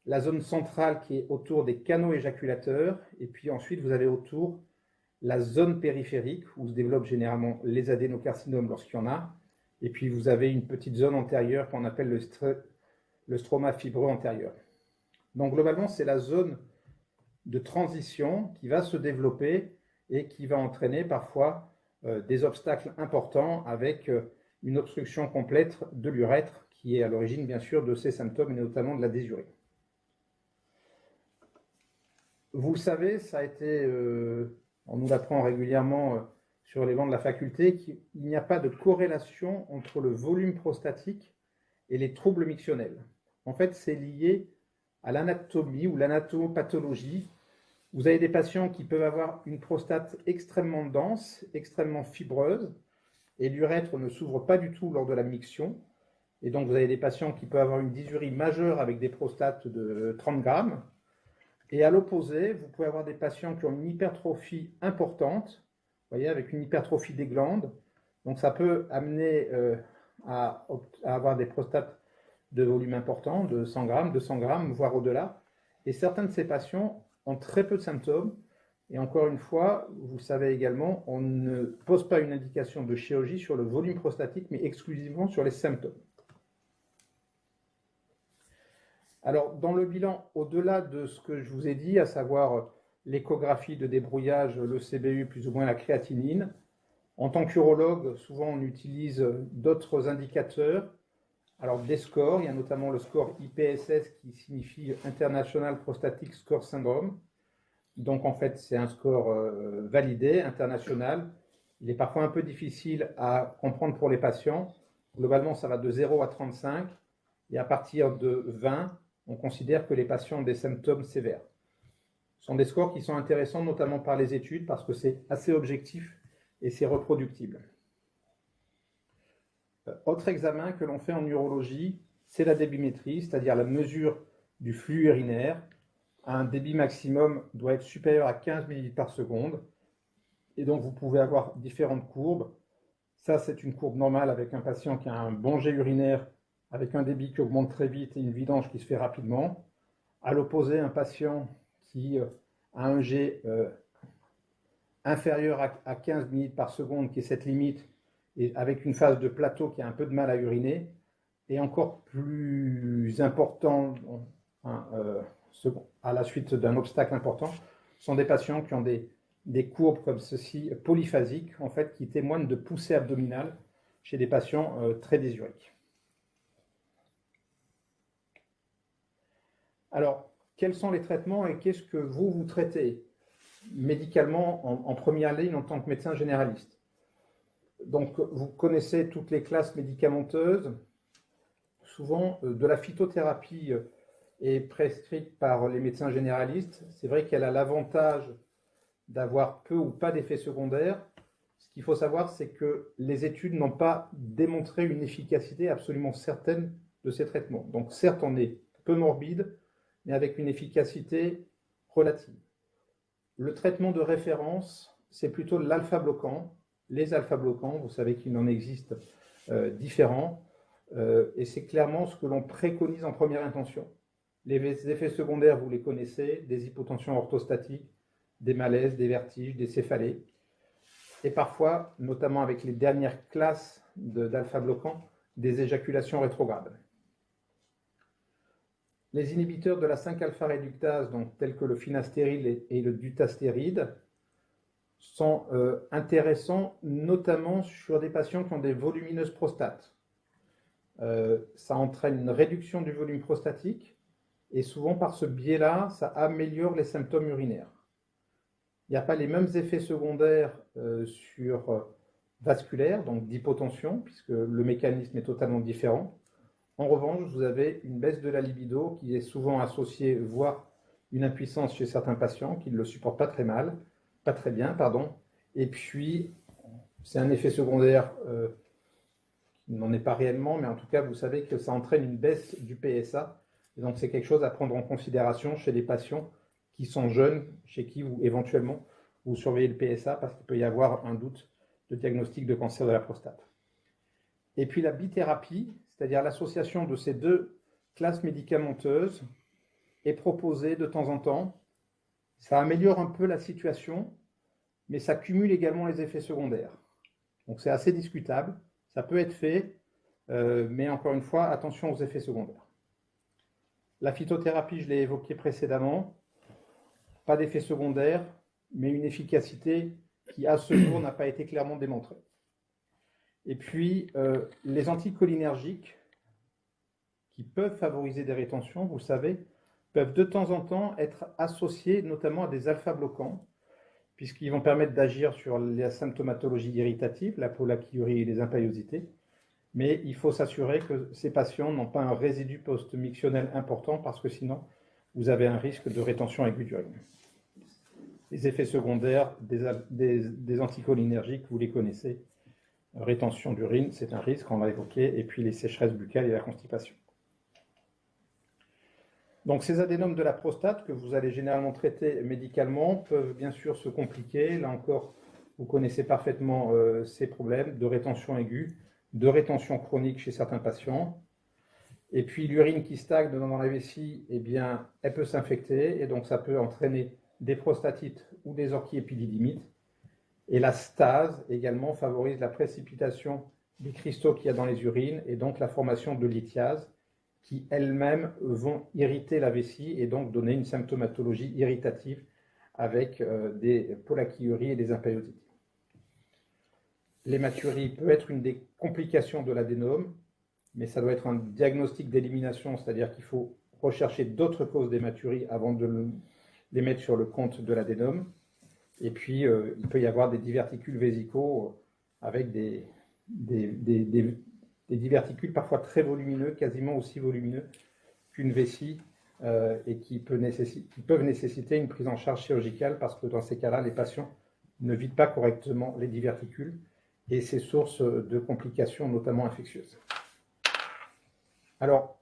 la zone centrale qui est autour des canaux éjaculateurs, et puis ensuite vous avez autour la zone périphérique où se développent généralement les adénocarcinomes lorsqu'il y en a, et puis vous avez une petite zone antérieure qu'on appelle le stroma fibreux antérieur. Donc globalement, c'est la zone de transition qui va se développer et qui va entraîner parfois des obstacles importants avec une obstruction complète de l'urètre qui est à l'origine bien sûr de ces symptômes et notamment de la désurie. Vous le savez, ça a été, on nous l'apprend régulièrement sur les bancs de la faculté, qu'il n'y a pas de corrélation entre le volume prostatique et les troubles mictionnels. En fait, c'est lié à l'anatomie ou l'anatomopathologie. Vous avez des patients qui peuvent avoir une prostate extrêmement dense, extrêmement fibreuse, et l'urètre ne s'ouvre pas du tout lors de la miction. Et donc, vous avez des patients qui peuvent avoir une dysurie majeure avec des prostates de 30 grammes. Et à l'opposé, vous pouvez avoir des patients qui ont une hypertrophie importante, vous voyez, avec une hypertrophie des glandes. Donc, ça peut amener à avoir des prostates de volume important, de 100 grammes, 200 grammes, voire au-delà. Et certains de ces patients ont très peu de symptômes. Et encore une fois, vous savez également, on ne pose pas une indication de chirurgie sur le volume prostatique, mais exclusivement sur les symptômes. Alors, dans le bilan, au-delà de ce que je vous ai dit, à savoir l'échographie de débrouillage, le CBU plus ou moins la créatinine, en tant qu'urologue, souvent on utilise d'autres indicateurs. Alors, des scores, il y a notamment le score IPSS qui signifie International Prostatic Score Syndrome. Donc, en fait, c'est un score validé, international. Il est parfois un peu difficile à comprendre pour les patients. Globalement, ça va de 0 à 35. Et à partir de 20, on considère que les patients ont des symptômes sévères. Ce sont des scores qui sont intéressants, notamment par les études, parce que c'est assez objectif et c'est reproductible. Autre examen que l'on fait en urologie, c'est la débimétrie, c'est-à-dire la mesure du flux urinaire. Un débit maximum doit être supérieur à 15 ml par seconde. Et donc, vous pouvez avoir différentes courbes. Ça, c'est une courbe normale avec un patient qui a un bon jet urinaire, avec un débit qui augmente très vite et une vidange qui se fait rapidement. À l'opposé, un patient qui a un jet inférieur à 15 ml par seconde, qui est cette limite, et avec une phase de plateau qui a un peu de mal à uriner, et encore plus important, à la suite d'un obstacle important, sont des patients qui ont des courbes comme ceci, polyphasiques, en fait, qui témoignent de poussée abdominale chez des patients très désuriques. Alors, quels sont les traitements et qu'est-ce que vous traitez médicalement en première ligne en tant que médecin généraliste? Donc, vous connaissez toutes les classes médicamenteuses. Souvent, de la phytothérapie est prescrite par les médecins généralistes. C'est vrai qu'elle a l'avantage d'avoir peu ou pas d'effets secondaires. Ce qu'il faut savoir, c'est que les études n'ont pas démontré une efficacité absolument certaine de ces traitements. Donc, certes, on est peu morbide, mais avec une efficacité relative. Le traitement de référence, c'est plutôt l'alpha-bloquant. Les alpha-bloquants, vous savez qu'il en existe différents, et c'est clairement ce que l'on préconise en première intention. Les effets secondaires, vous les connaissez, des hypotensions orthostatiques, des malaises, des vertiges, des céphalées, et parfois, notamment avec les dernières classes d'alpha-bloquants, des éjaculations rétrogrades. Les inhibiteurs de la 5-alpha-réductase, donc tels que le finastéride et le dutastéride, sont intéressants notamment sur des patients qui ont des volumineuses prostates. Ça entraîne une réduction du volume prostatique et souvent par ce biais-là, ça améliore les symptômes urinaires. Il n'y a pas les mêmes effets secondaires sur vasculaire, donc d'hypotension, puisque le mécanisme est totalement différent. En revanche, vous avez une baisse de la libido qui est souvent associée, voire une impuissance chez certains patients qui ne le supportent pas très bien, pardon. Et puis, c'est un effet secondaire qui n'en est pas réellement, mais en tout cas, vous savez que ça entraîne une baisse du PSA. Et donc, c'est quelque chose à prendre en considération chez les patients qui sont jeunes, chez qui vous, éventuellement, vous surveillez le PSA parce qu'il peut y avoir un doute de diagnostic de cancer de la prostate. Et puis, la bithérapie, c'est-à-dire l'association de ces deux classes médicamenteuses, est proposée de temps en temps. Ça améliore un peu la situation, mais ça cumule également les effets secondaires. Donc c'est assez discutable, ça peut être fait, mais encore une fois, attention aux effets secondaires. La phytothérapie, je l'ai évoqué précédemment, pas d'effets secondaires, mais une efficacité qui à ce jour n'a pas été clairement démontrée. Et puis les anticholinergiques, qui peuvent favoriser des rétentions, vous le savez, peuvent de temps en temps être associés notamment à des alpha-bloquants, puisqu'ils vont permettre d'agir sur la symptomatologie irritative, la pollakiurie et les impériosités. Mais il faut s'assurer que ces patients n'ont pas un résidu post-mictionnel important, parce que sinon, vous avez un risque de rétention aiguë d'urine. Les effets secondaires des anticholinergiques, vous les connaissez. Rétention d'urine, c'est un risque, on l'a évoqué, et puis les sécheresses buccales et la constipation. Donc ces adénomes de la prostate que vous allez généralement traiter médicalement peuvent bien sûr se compliquer. Là encore, vous connaissez parfaitement ces problèmes de rétention aiguë, de rétention chronique chez certains patients. Et puis l'urine qui stagne dans la vessie, eh bien, elle peut s'infecter et donc ça peut entraîner des prostatites ou des orchiépididimites. Et la stase également favorise la précipitation des cristaux qu'il y a dans les urines et donc la formation de lithiases, qui elles-mêmes vont irriter la vessie et donc donner une symptomatologie irritative avec des pollakiuries et des impériosités. L'hématurie peut être une des complications de l'adénome, mais ça doit être un diagnostic d'élimination, c'est-à-dire qu'il faut rechercher d'autres causes d'hématurie avant de les mettre sur le compte de l'adénome. Et puis, il peut y avoir des diverticules vésicaux avec des diverticules parfois très volumineux, quasiment aussi volumineux qu'une vessie, et qui peuvent nécessiter une prise en charge chirurgicale, parce que dans ces cas-là, les patients ne vident pas correctement les diverticules, et c'est source de complications, notamment infectieuses. Alors,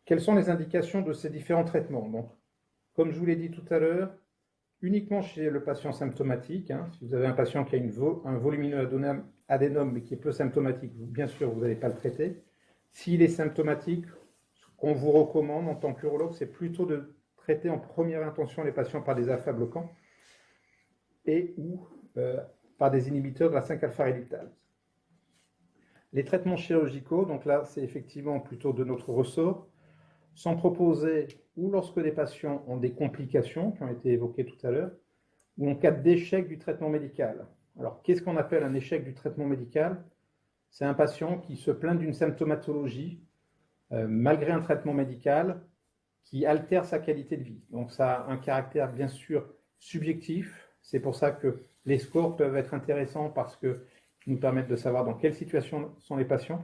quelles sont les indications de ces différents traitements? Donc, comme je vous l'ai dit tout à l'heure, uniquement chez le patient symptomatique. Si vous avez un patient qui a un volumineux adénome mais qui est peu symptomatique, bien sûr, vous n'allez pas le traiter. S'il est symptomatique, ce qu'on vous recommande en tant qu'urologue, c'est plutôt de traiter en première intention les patients par des alpha-bloquants et ou par des inhibiteurs de la 5-alpha-réductase. Les traitements chirurgicaux, donc là, c'est effectivement plutôt de notre ressort, sont proposés ou lorsque les patients ont des complications qui ont été évoquées tout à l'heure, ou en cas d'échec du traitement médical. Alors, qu'est-ce qu'on appelle un échec du traitement médical? C'est un patient qui se plaint d'une symptomatologie, malgré un traitement médical, qui altère sa qualité de vie. Donc, ça a un caractère bien sûr subjectif. C'est pour ça que les scores peuvent être intéressants, parce qu'ils nous permettent de savoir dans quelle situation sont les patients.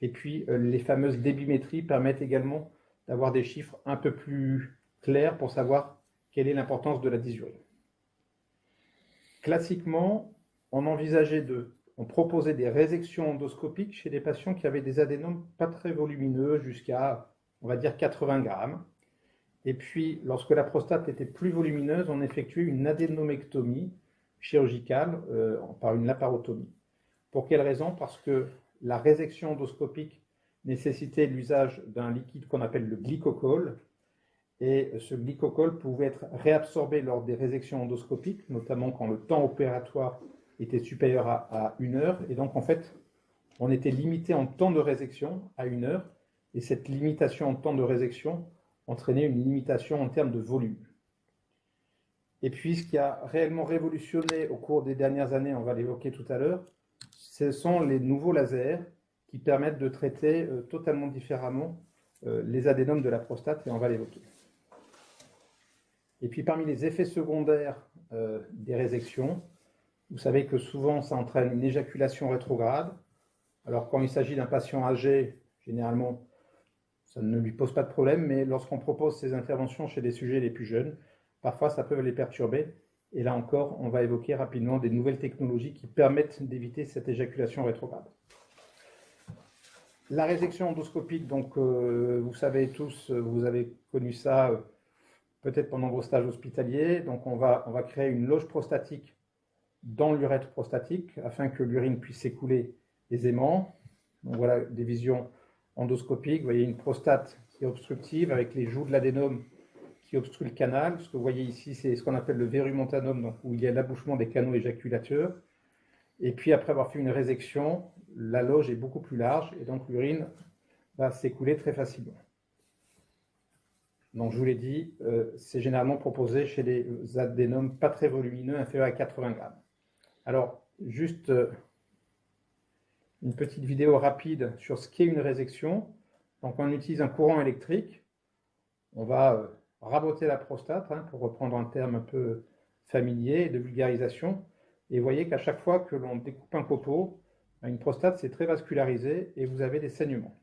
Et puis, les fameuses débimétries permettent également d'avoir des chiffres un peu plus clairs pour savoir quelle est l'importance de la dysurie. Classiquement, on proposait des résections endoscopiques chez des patients qui avaient des adénomes pas très volumineux, jusqu'à, on va dire, 80 grammes. Et puis, lorsque la prostate était plus volumineuse, on effectuait une adénomectomie chirurgicale par une laparotomie. Pour quelle raison? Parce que la résection endoscopique nécessitait l'usage d'un liquide qu'on appelle le glycocol, et ce glycocol pouvait être réabsorbé lors des résections endoscopiques, notamment quand le temps opératoire était supérieur à 1 heure, et donc en fait on était limité en temps de résection à 1 heure, et cette limitation en temps de résection entraînait une limitation en termes de volume. Et puis ce qui a réellement révolutionné au cours des dernières années, on va l'évoquer tout à l'heure, ce sont les nouveaux lasers qui permettent de traiter totalement différemment les adénomes de la prostate, et on va l'évoquer. Et puis parmi les effets secondaires des résections, vous savez que souvent ça entraîne une éjaculation rétrograde. Alors quand il s'agit d'un patient âgé, généralement ça ne lui pose pas de problème, mais lorsqu'on propose ces interventions chez des sujets les plus jeunes, parfois ça peut les perturber. Et là encore, on va évoquer rapidement des nouvelles technologies qui permettent d'éviter cette éjaculation rétrograde. La résection endoscopique, donc vous savez tous, vous avez connu ça peut-être pendant vos stages hospitaliers. Donc on va créer une loge prostatique dans l'urètre prostatique afin que l'urine puisse s'écouler aisément. Donc voilà des visions endoscopique. Vous voyez une prostate qui est obstructive avec les joues de l'adénome qui obstruent le canal. Ce que vous voyez ici, c'est ce qu'on appelle le verumontanum, donc où il y a l'abouchement des canaux éjaculateurs. Et puis après avoir fait une résection, la loge est beaucoup plus large et donc l'urine va s'écouler très facilement. Donc je vous l'ai dit, c'est généralement proposé chez les adénomes pas très volumineux, inférieurs à 80 grammes. Alors, juste une petite vidéo rapide sur ce qu'est une résection. Donc on utilise un courant électrique. On va raboter la prostate, pour reprendre un terme un peu familier de vulgarisation. Et vous voyez qu'à chaque fois que l'on découpe un copeau, une prostate c'est très vascularisé et vous avez des saignements.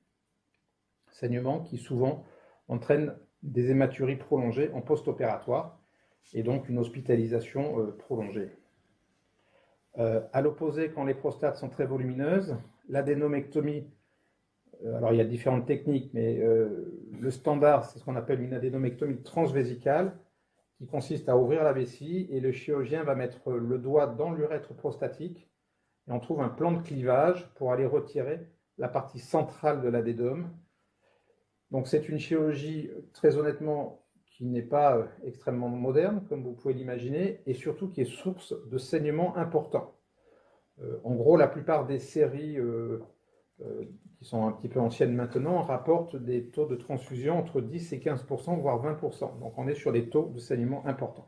Saignements qui souvent entraînent des hématuries prolongées en post-opératoire et donc une hospitalisation prolongée. À l'opposé, quand les prostates sont très volumineuses, l'adénomectomie, alors il y a différentes techniques, mais le standard, c'est ce qu'on appelle une adénomectomie transvésicale, qui consiste à ouvrir la vessie et le chirurgien va mettre le doigt dans l'urètre prostatique et on trouve un plan de clivage pour aller retirer la partie centrale de l'adénome. Donc c'est une chirurgie, très honnêtement, qui n'est pas extrêmement moderne, comme vous pouvez l'imaginer, et surtout qui est source de saignements importants. En gros, la plupart des séries qui sont un petit peu anciennes maintenant rapportent des taux de transfusion entre 10 et 15%, voire 20%. Donc on est sur des taux de saignement importants.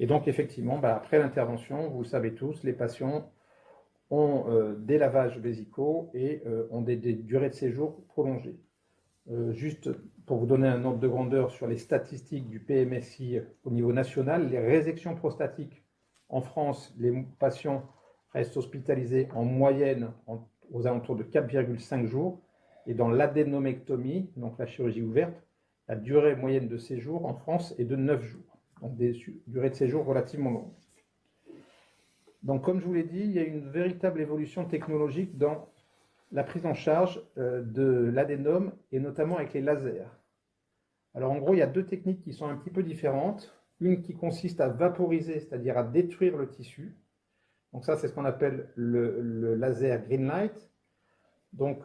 Et donc effectivement, après l'intervention, vous le savez tous, les patients ont des lavages vésicaux et ont des durées de séjour prolongées. Juste pour vous donner un ordre de grandeur sur les statistiques du PMSI au niveau national, les résections prostatiques en France, les patients restent hospitalisés en moyenne aux alentours de 4,5 jours. Et dans l'adénomectomie, donc la chirurgie ouverte, la durée moyenne de séjour en France est de 9 jours. Donc des durées de séjour relativement longues. Donc comme je vous l'ai dit, il y a une véritable évolution technologique dans la prise en charge de l'adénome et notamment avec les lasers. Alors en gros, il y a deux techniques qui sont un petit peu différentes. Une qui consiste à vaporiser, c'est-à-dire à détruire le tissu. Donc ça, c'est ce qu'on appelle le laser green light. Donc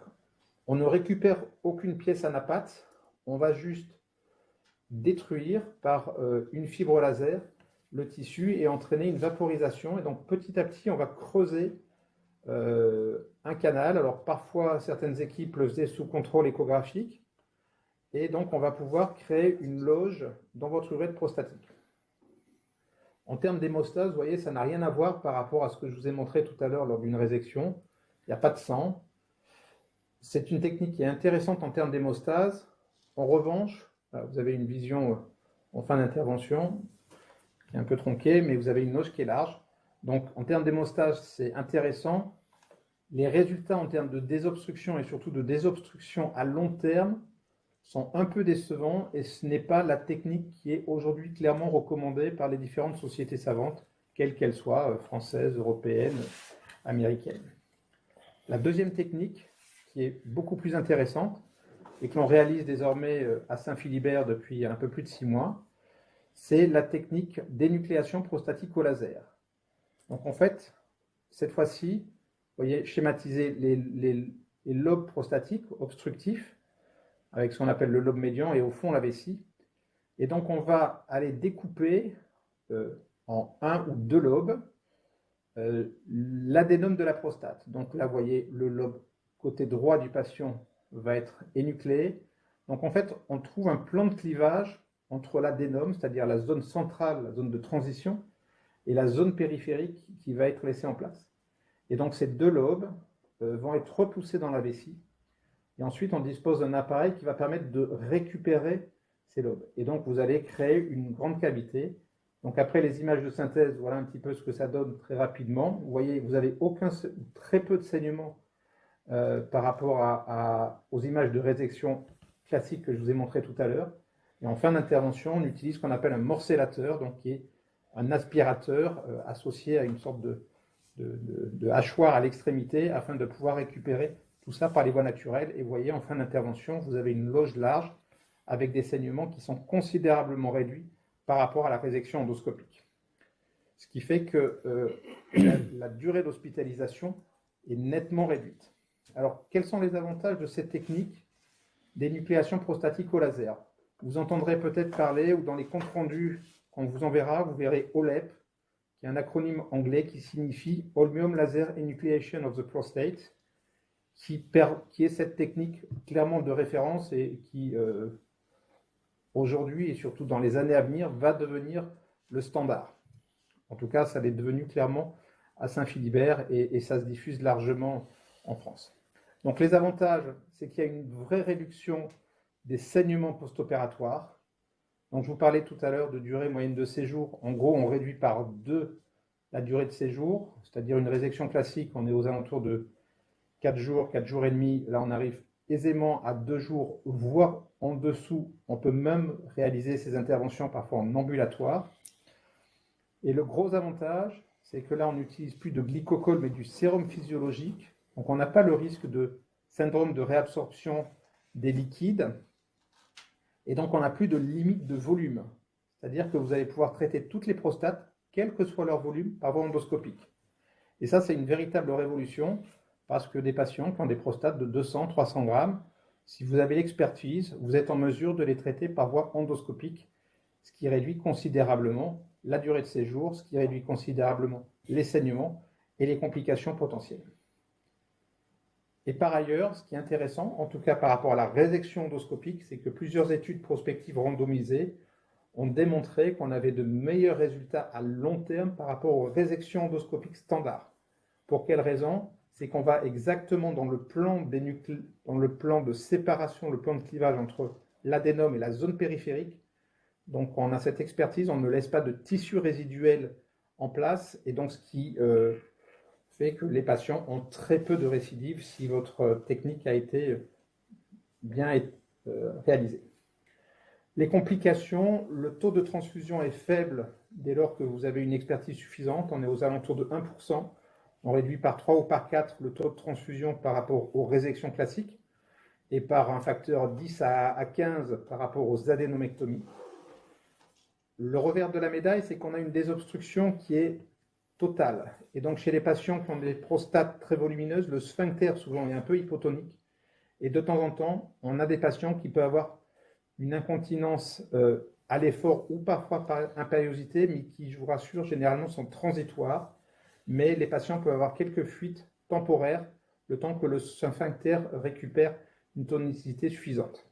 on ne récupère aucune pièce anapathe, on va juste détruire par une fibre laser le tissu et entraîner une vaporisation. Et donc petit à petit, on va creuser un canal. Alors parfois, certaines équipes le faisaient sous contrôle échographique. Et donc, on va pouvoir créer une loge dans votre urètre prostatique. En termes d'hémostase, vous voyez, ça n'a rien à voir par rapport à ce que je vous ai montré tout à l'heure lors d'une résection. Il n'y a pas de sang. C'est une technique qui est intéressante en termes d'hémostase. En revanche, vous avez une vision en fin d'intervention qui est un peu tronquée, mais vous avez une loge qui est large. Donc, en termes d'hémostase, c'est intéressant. Les résultats en termes de désobstruction et surtout de désobstruction à long terme sont un peu décevants et ce n'est pas la technique qui est aujourd'hui clairement recommandée par les différentes sociétés savantes, quelles qu'elles soient, françaises, européennes, américaines. La deuxième technique, qui est beaucoup plus intéressante et que l'on réalise désormais à Saint-Philibert depuis un peu plus de 6 mois, c'est la technique d'énucléation prostatique au laser. Donc en fait, cette fois-ci, vous voyez schématiser les lobes prostatiques obstructifs, avec ce qu'on appelle le lobe médian et au fond la vessie. Et donc on va aller découper en 1 ou 2 lobes l'adénome de la prostate. Donc là, vous voyez, le lobe côté droit du patient va être énucléé. Donc en fait, on trouve un plan de clivage entre l'adénome, c'est-à-dire la zone centrale, la zone de transition, et la zone périphérique qui va être laissée en place. Et donc ces 2 lobes vont être repoussés dans la vessie. Et ensuite, on dispose d'un appareil qui va permettre de récupérer ces lobes. Et donc, vous allez créer une grande cavité. Donc, après les images de synthèse, voilà un petit peu ce que ça donne très rapidement. Vous voyez, vous n'avez très peu de saignement par rapport aux images de résection classiques que je vous ai montrées tout à l'heure. Et en fin d'intervention, on utilise ce qu'on appelle un morcellateur, donc qui est un aspirateur associé à une sorte de hachoir à l'extrémité afin de pouvoir récupérer tout ça par les voies naturelles. Et vous voyez, en fin d'intervention, vous avez une loge large avec des saignements qui sont considérablement réduits par rapport à la résection endoscopique. Ce qui fait que la durée d'hospitalisation est nettement réduite. Alors, quels sont les avantages de cette technique d'énucléation prostatique au laser? Vous entendrez peut-être parler, ou dans les comptes rendus qu'on vous enverra, vous verrez OLEP, qui est un acronyme anglais qui signifie Holmium Laser Enucleation of the Prostate, qui est cette technique clairement de référence et qui, aujourd'hui et surtout dans les années à venir, va devenir le standard. En tout cas, ça l'est devenu clairement à Saint-Philibert et ça se diffuse largement en France. Donc les avantages, c'est qu'il y a une vraie réduction des saignements post-opératoires. Donc je vous parlais tout à l'heure de durée moyenne de séjour. En gros, on réduit par 2 la durée de séjour, c'est-à-dire une résection classique, on est aux alentours de 4 jours, 4 jours et demi. Là, on arrive aisément à 2 jours, voire en dessous. On peut même réaliser ces interventions parfois en ambulatoire. Et le gros avantage, c'est que là, on n'utilise plus de glycocol, mais du sérum physiologique. Donc, on n'a pas le risque de syndrome de réabsorption des liquides. Et donc, on n'a plus de limite de volume. C'est-à-dire que vous allez pouvoir traiter toutes les prostates, quel que soit leur volume, par voie endoscopique. Et ça, c'est une véritable révolution, parce que des patients qui ont des prostates de 200, 300 grammes, si vous avez l'expertise, vous êtes en mesure de les traiter par voie endoscopique, ce qui réduit considérablement la durée de séjour, ce qui réduit considérablement les saignements et les complications potentielles. Et par ailleurs, ce qui est intéressant, en tout cas par rapport à la résection endoscopique, c'est que plusieurs études prospectives randomisées ont démontré qu'on avait de meilleurs résultats à long terme par rapport aux résections endoscopiques standards. Pour quelle raison? C'est qu'on va exactement dans le plan de séparation, le plan de clivage entre l'adénome et la zone périphérique. Donc on a cette expertise, on ne laisse pas de tissu résiduel en place, et donc ce qui fait que les patients ont très peu de récidives si votre technique a été bien réalisée. Les complications, le taux de transfusion est faible dès lors que vous avez une expertise suffisante, on est aux alentours de 1%. On réduit par 3 ou par 4 le taux de transfusion par rapport aux résections classiques et par un facteur 10 à 15 par rapport aux adénomectomies. Le revers de la médaille, c'est qu'on a une désobstruction qui est totale. Et donc, chez les patients qui ont des prostates très volumineuses, le sphincter souvent est un peu hypotonique. Et de temps en temps, on a des patients qui peuvent avoir une incontinence à l'effort ou parfois par impériosité, mais qui, je vous rassure, généralement sont transitoires. Mais les patients peuvent avoir quelques fuites temporaires, le temps que le sphincter récupère une tonicité suffisante.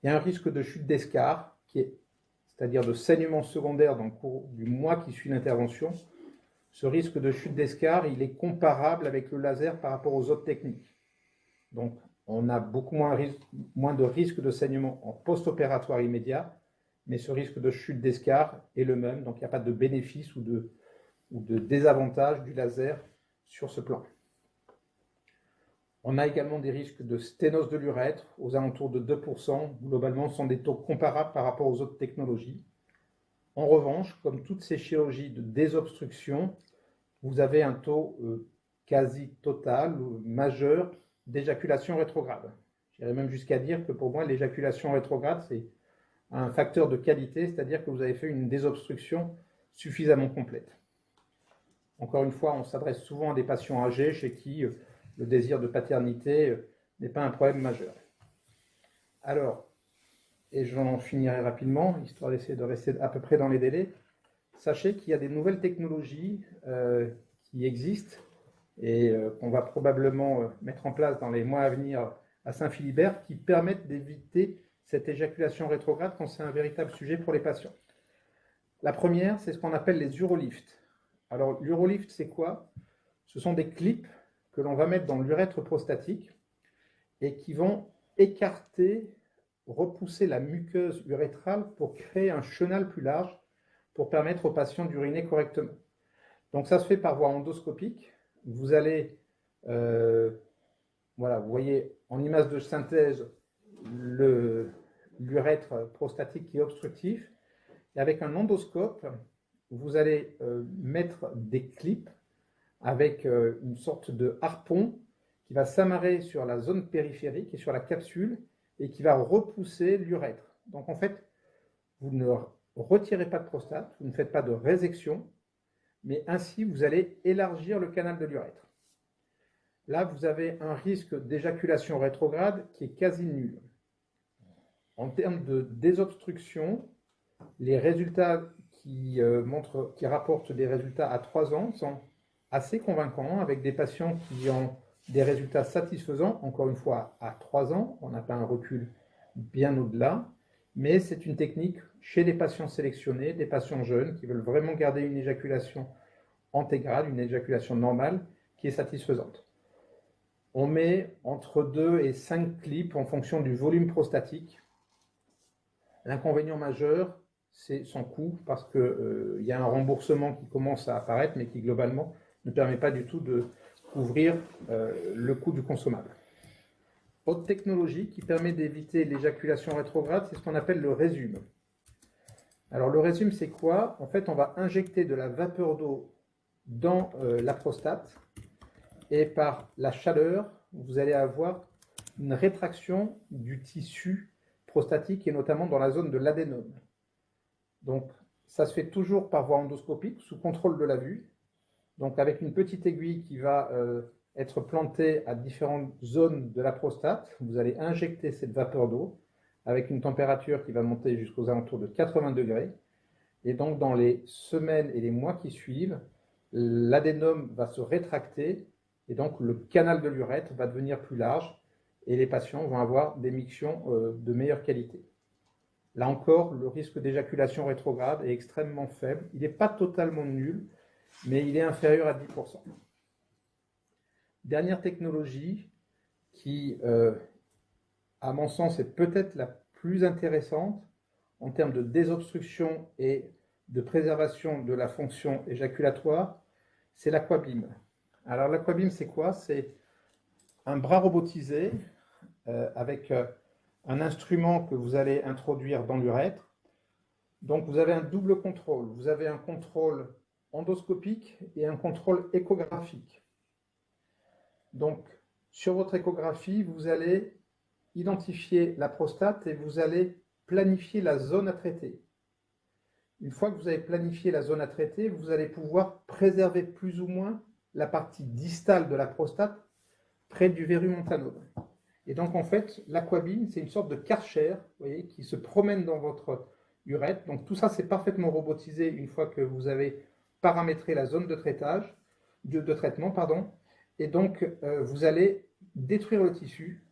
Il y a un risque de chute d'escar, c'est-à-dire de saignement secondaire dans le cours du mois qui suit l'intervention. Ce risque de chute d'escar, il est comparable avec le laser par rapport aux autres techniques. Donc, on a beaucoup moins de risque de saignement en post-opératoire immédiat, mais ce risque de chute d'escar est le même, donc il n'y a pas de bénéfice ou de désavantage du laser sur ce plan. On a également des risques de sténose de l'urètre aux alentours de 2%. Globalement, ce sont des taux comparables par rapport aux autres technologies. En revanche, comme toutes ces chirurgies de désobstruction, vous avez un taux quasi total ou majeur d'éjaculation rétrograde. J'irais même jusqu'à dire que pour moi, l'éjaculation rétrograde, c'est un facteur de qualité, c'est-à-dire que vous avez fait une désobstruction suffisamment complète. Encore une fois, on s'adresse souvent à des patients âgés chez qui le désir de paternité n'est pas un problème majeur. Alors, et j'en finirai rapidement, histoire d'essayer de rester à peu près dans les délais, sachez qu'il y a des nouvelles technologies qui existent et qu'on va probablement mettre en place dans les mois à venir à Saint-Philibert qui permettent d'éviter cette éjaculation rétrograde quand c'est un véritable sujet pour les patients. La première, c'est ce qu'on appelle les urolifts. Alors, l'urolift, c'est quoi? Ce sont des clips que l'on va mettre dans l'urètre prostatique et qui vont écarter, repousser la muqueuse urétrale pour créer un chenal plus large pour permettre aux patients d'uriner correctement. Donc, ça se fait par voie endoscopique. Vous allez, voilà, vous voyez en image de synthèse l'urètre prostatique qui est obstructif. Et avec un endoscope, vous allez mettre des clips avec une sorte de harpon qui va s'amarrer sur la zone périphérique et sur la capsule et qui va repousser l'urètre. Donc en fait, vous ne retirez pas de prostate, vous ne faites pas de résection, mais ainsi vous allez élargir le canal de l'urètre. là, vous avez un risque d'éjaculation rétrograde qui est quasi nul. En termes de désobstruction, les résultats qui rapportent des résultats à 3 ans sont assez convaincants, avec des patients qui ont des résultats satisfaisants. Encore une fois, à 3 ans, on n'a pas un recul bien au-delà, mais c'est une technique chez des patients sélectionnés, des patients jeunes qui veulent vraiment garder une éjaculation intégrale, une éjaculation normale qui est satisfaisante. On met entre 2 et 5 clips en fonction du volume prostatique. L'inconvénient majeur, c'est son coût, parce qu'il y a un remboursement qui commence à apparaître, mais qui globalement ne permet pas du tout de couvrir le coût du consommable. Autre technologie qui permet d'éviter l'éjaculation rétrograde, c'est ce qu'on appelle le résume. Alors le résume, c'est quoi? En fait, on va injecter de la vapeur d'eau dans la prostate, et par la chaleur, vous allez avoir une rétraction du tissu prostatique et notamment dans la zone de l'adénome. Donc ça se fait toujours par voie endoscopique sous contrôle de la vue. Donc avec une petite aiguille qui va être plantée à différentes zones de la prostate, vous allez injecter cette vapeur d'eau avec une température qui va monter jusqu'aux alentours de 80 degrés. Et donc dans les semaines et les mois qui suivent, l'adénome va se rétracter et donc le canal de l'urètre va devenir plus large et les patients vont avoir des mictions de meilleure qualité. Là encore, le risque d'éjaculation rétrograde est extrêmement faible. Il n'est pas totalement nul, mais il est inférieur à 10%. Dernière technologie qui, à mon sens, est peut-être la plus intéressante en termes de désobstruction et de préservation de la fonction éjaculatoire, c'est l'aquabim. Alors l'aquabim, c'est quoi? C'est un bras robotisé avec un instrument que vous allez introduire dans l'urètre. Donc vous avez un double contrôle. Vous avez un contrôle endoscopique et un contrôle échographique. Donc sur votre échographie, vous allez identifier la prostate et vous allez planifier la zone à traiter. Une fois que vous avez planifié la zone à traiter, vous allez pouvoir préserver plus ou moins la partie distale de la prostate près du verrue montanum. Et donc en fait, l'aquabim, c'est une sorte de karcher, vous voyez, qui se promène dans votre urètre. Donc tout ça, c'est parfaitement robotisé une fois que vous avez paramétré la zone de traitement. Et donc vous allez détruire le tissu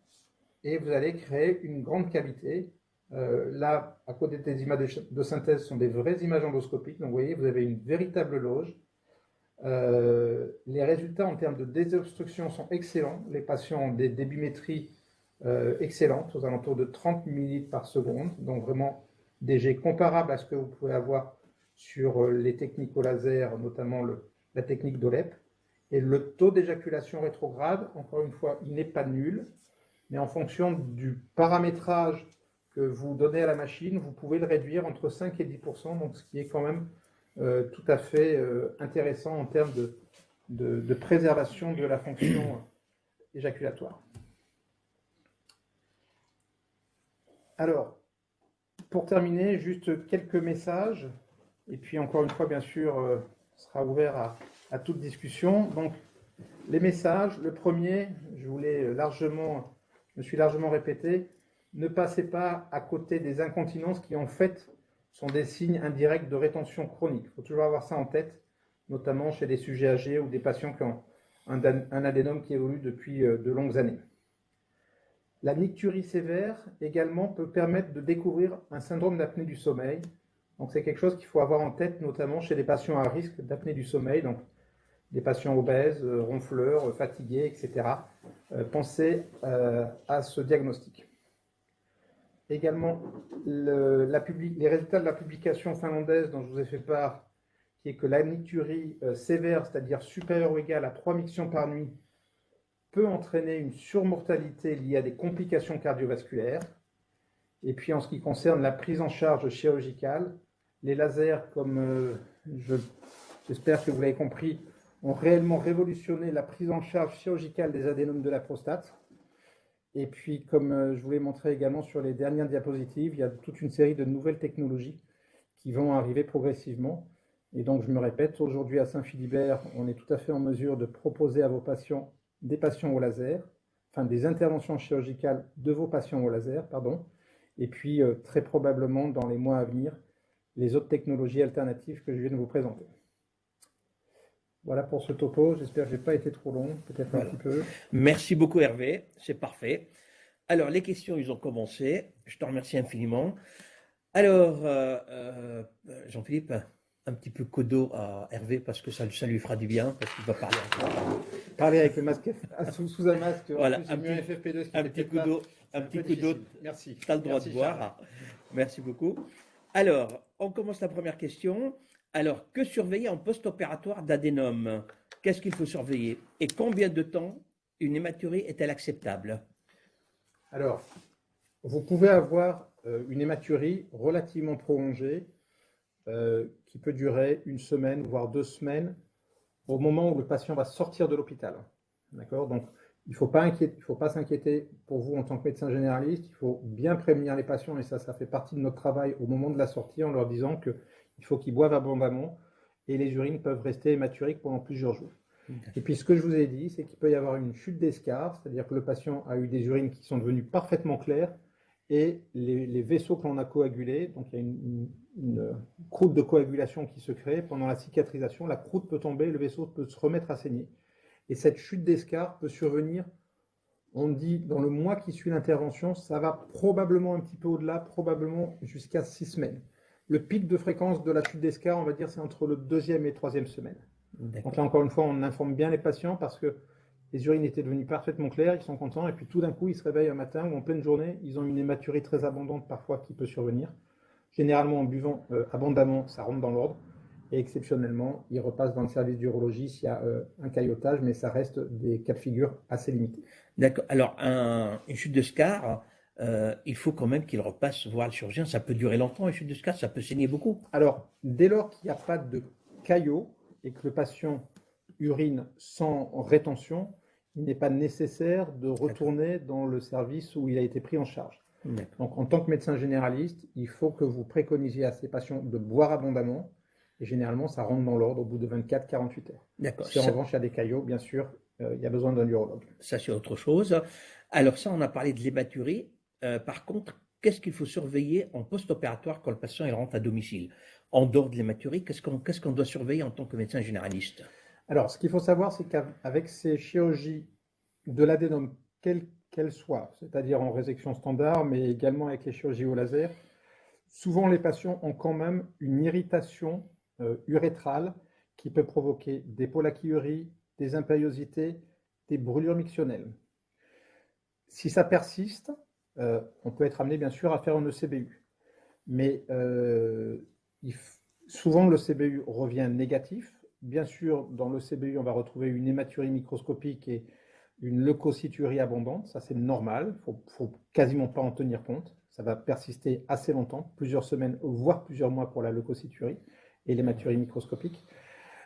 et vous allez créer une grande cavité. Là, à côté des images de synthèse, sont des vraies images endoscopiques. Donc vous voyez, vous avez une véritable loge. Les résultats en termes de désobstruction sont excellents. Les patients ont des débimétries excellentes, aux alentours de 30 ml par seconde, donc vraiment des jets comparables à ce que vous pouvez avoir sur les techniques au laser, notamment la technique d'Olep. Et le taux d'éjaculation rétrograde, encore une fois, il n'est pas nul, mais en fonction du paramétrage que vous donnez à la machine, vous pouvez le réduire entre 5 et 10%, donc ce qui est quand même tout à fait intéressant en termes de préservation de la fonction éjaculatoire. Alors, pour terminer, juste quelques messages, et puis encore une fois, bien sûr, sera ouvert à toute discussion. Donc, les messages, le premier, je me suis largement répété, ne passez pas à côté des incontinences qui en fait sont des signes indirects de rétention chronique. Il faut toujours avoir ça en tête, notamment chez des sujets âgés ou des patients qui ont un adénome qui évolue depuis de longues années. La nicturie sévère également peut permettre de découvrir un syndrome d'apnée du sommeil. Donc c'est quelque chose qu'il faut avoir en tête, notamment chez les patients à risque d'apnée du sommeil, donc des patients obèses, ronfleurs, fatigués, etc. Pensez à ce diagnostic. Également, les résultats de la publication finlandaise dont je vous ai fait part, qui est que la nicturie sévère, c'est-à-dire supérieure ou égale à 3 mictions par nuit, peut entraîner une surmortalité liée à des complications cardiovasculaires. Et puis en ce qui concerne la prise en charge chirurgicale, les lasers, comme j'espère que vous l'avez compris, ont réellement révolutionné la prise en charge chirurgicale des adénomes de la prostate. Et puis, comme je vous l'ai montré également sur les dernières diapositives, il y a toute une série de nouvelles technologies qui vont arriver progressivement. Et donc, je me répète, aujourd'hui à Saint-Philibert, on est tout à fait en mesure de proposer à vos patients des patients au laser, enfin des interventions chirurgicales de vos patients au laser, pardon, et puis très probablement dans les mois à venir, les autres technologies alternatives que je viens de vous présenter. Voilà pour ce topo, j'espère que je n'ai pas été trop long, peut-être un petit peu. Merci beaucoup Hervé, c'est parfait. Alors les questions, ils ont commencé, je te remercie infiniment. Alors Jean-Philippe, un petit peu codo à Hervé parce que ça lui fera du bien, parce qu'il va parler encore. Parler avec le masque sous un masque, Voilà, en plus, j'ai mis un FFP2, ce qui un fait petit peut-être coup pas- d'eau, c'est un petit coup d'eau, difficile. Merci. tu as le droit Merci, de boire. Charles. Merci beaucoup. Alors, on commence la première question. Alors, que surveiller en post-opératoire d'adénome? Qu'est-ce qu'il faut surveiller? Et combien de temps une hématurie est-elle acceptable? Alors, vous pouvez avoir une hématurie relativement prolongée qui peut durer une semaine, voire 2 semaines, au moment où le patient va sortir de l'hôpital. D'accord? Donc, il ne faut pas s'inquiéter pour vous en tant que médecin généraliste. Il faut bien prévenir les patients, et ça fait partie de notre travail au moment de la sortie, en leur disant qu'il faut qu'ils boivent abondamment et les urines peuvent rester hématuriques pendant plusieurs jours. Et puis, ce que je vous ai dit, c'est qu'il peut y avoir une chute d'escarre, c'est-à-dire que le patient a eu des urines qui sont devenues parfaitement claires et les vaisseaux que l'on a coagulés, donc il y a une croûte de coagulation qui se crée pendant la cicatrisation, la croûte peut tomber, le vaisseau peut se remettre à saigner. Et cette chute d'escarre peut survenir, on dit, dans le mois qui suit l'intervention, ça va probablement un petit peu au-delà, probablement jusqu'à 6 semaines. Le pic de fréquence de la chute d'escarre, on va dire, c'est entre le 2e et 3e semaine. Donc là, encore une fois, on informe bien les patients parce que les urines étaient devenues parfaitement claires, ils sont contents, et puis tout d'un coup, ils se réveillent un matin ou en pleine journée, ils ont une hématurie très abondante parfois qui peut survenir. Généralement, en buvant abondamment, ça rentre dans l'ordre, et exceptionnellement, ils repassent dans le service d'urologie s'il y a un caillotage, mais ça reste des cas de figure assez limités. D'accord. Alors, une chute de scar, il faut quand même qu'il repasse voir le chirurgien. Ça peut durer longtemps, une chute de scar, ça peut saigner beaucoup. Alors, dès lors qu'il n'y a pas de caillot et que le patient urine sans rétention, il n'est pas nécessaire de retourner dans le service où il a été pris en charge. Donc, en tant que médecin généraliste, il faut que vous préconisiez à ces patients de boire abondamment, et généralement, ça rentre dans l'ordre au bout de 24-48 heures. D'accord. Si en revanche, il y a des caillots, bien sûr, il y a besoin d'un urologue. Ça, c'est autre chose. Alors ça, on a parlé de l'hématurie. Par contre, qu'est-ce qu'il faut surveiller en post-opératoire quand le patient il rentre à domicile? En dehors de l'hématurie, qu'est-ce qu'on doit surveiller en tant que médecin généraliste? Alors, ce qu'il faut savoir, c'est qu'avec ces chirurgies de l'adénome, quelle qu'elle soit, c'est-à-dire en résection standard, mais également avec les chirurgies au laser, souvent les patients ont quand même une irritation urétrale qui peut provoquer des pollakiuries, des impériosités, des brûlures mictionnelles. Si ça persiste, on peut être amené bien sûr à faire un ECBU, mais souvent le CBU revient négatif. Bien sûr, dans le CBU, on va retrouver une hématurie microscopique et une leucocyturie abondante, ça c'est normal, il ne faut quasiment pas en tenir compte, ça va persister assez longtemps, plusieurs semaines, voire plusieurs mois pour la leucocyturie et l'hématurie microscopique.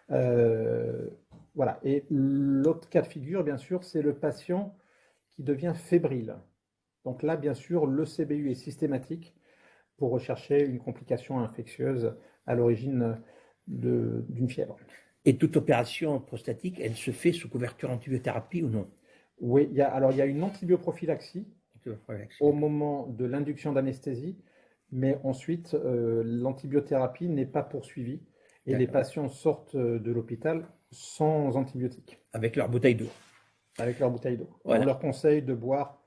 Voilà. Et l'autre cas de figure, bien sûr, c'est le patient qui devient fébrile. Donc là, bien sûr, le CBU est systématique pour rechercher une complication infectieuse à l'origine d'une fièvre. Et toute opération prostatique, elle se fait sous couverture antibiothérapie ou non? Oui, il y a une antibioprophylaxie au moment de l'induction d'anesthésie, mais ensuite, l'antibiothérapie n'est pas poursuivie et les patients sortent de l'hôpital sans antibiotiques. Avec leur bouteille d'eau. Avec leur bouteille d'eau. Voilà. On leur conseille de boire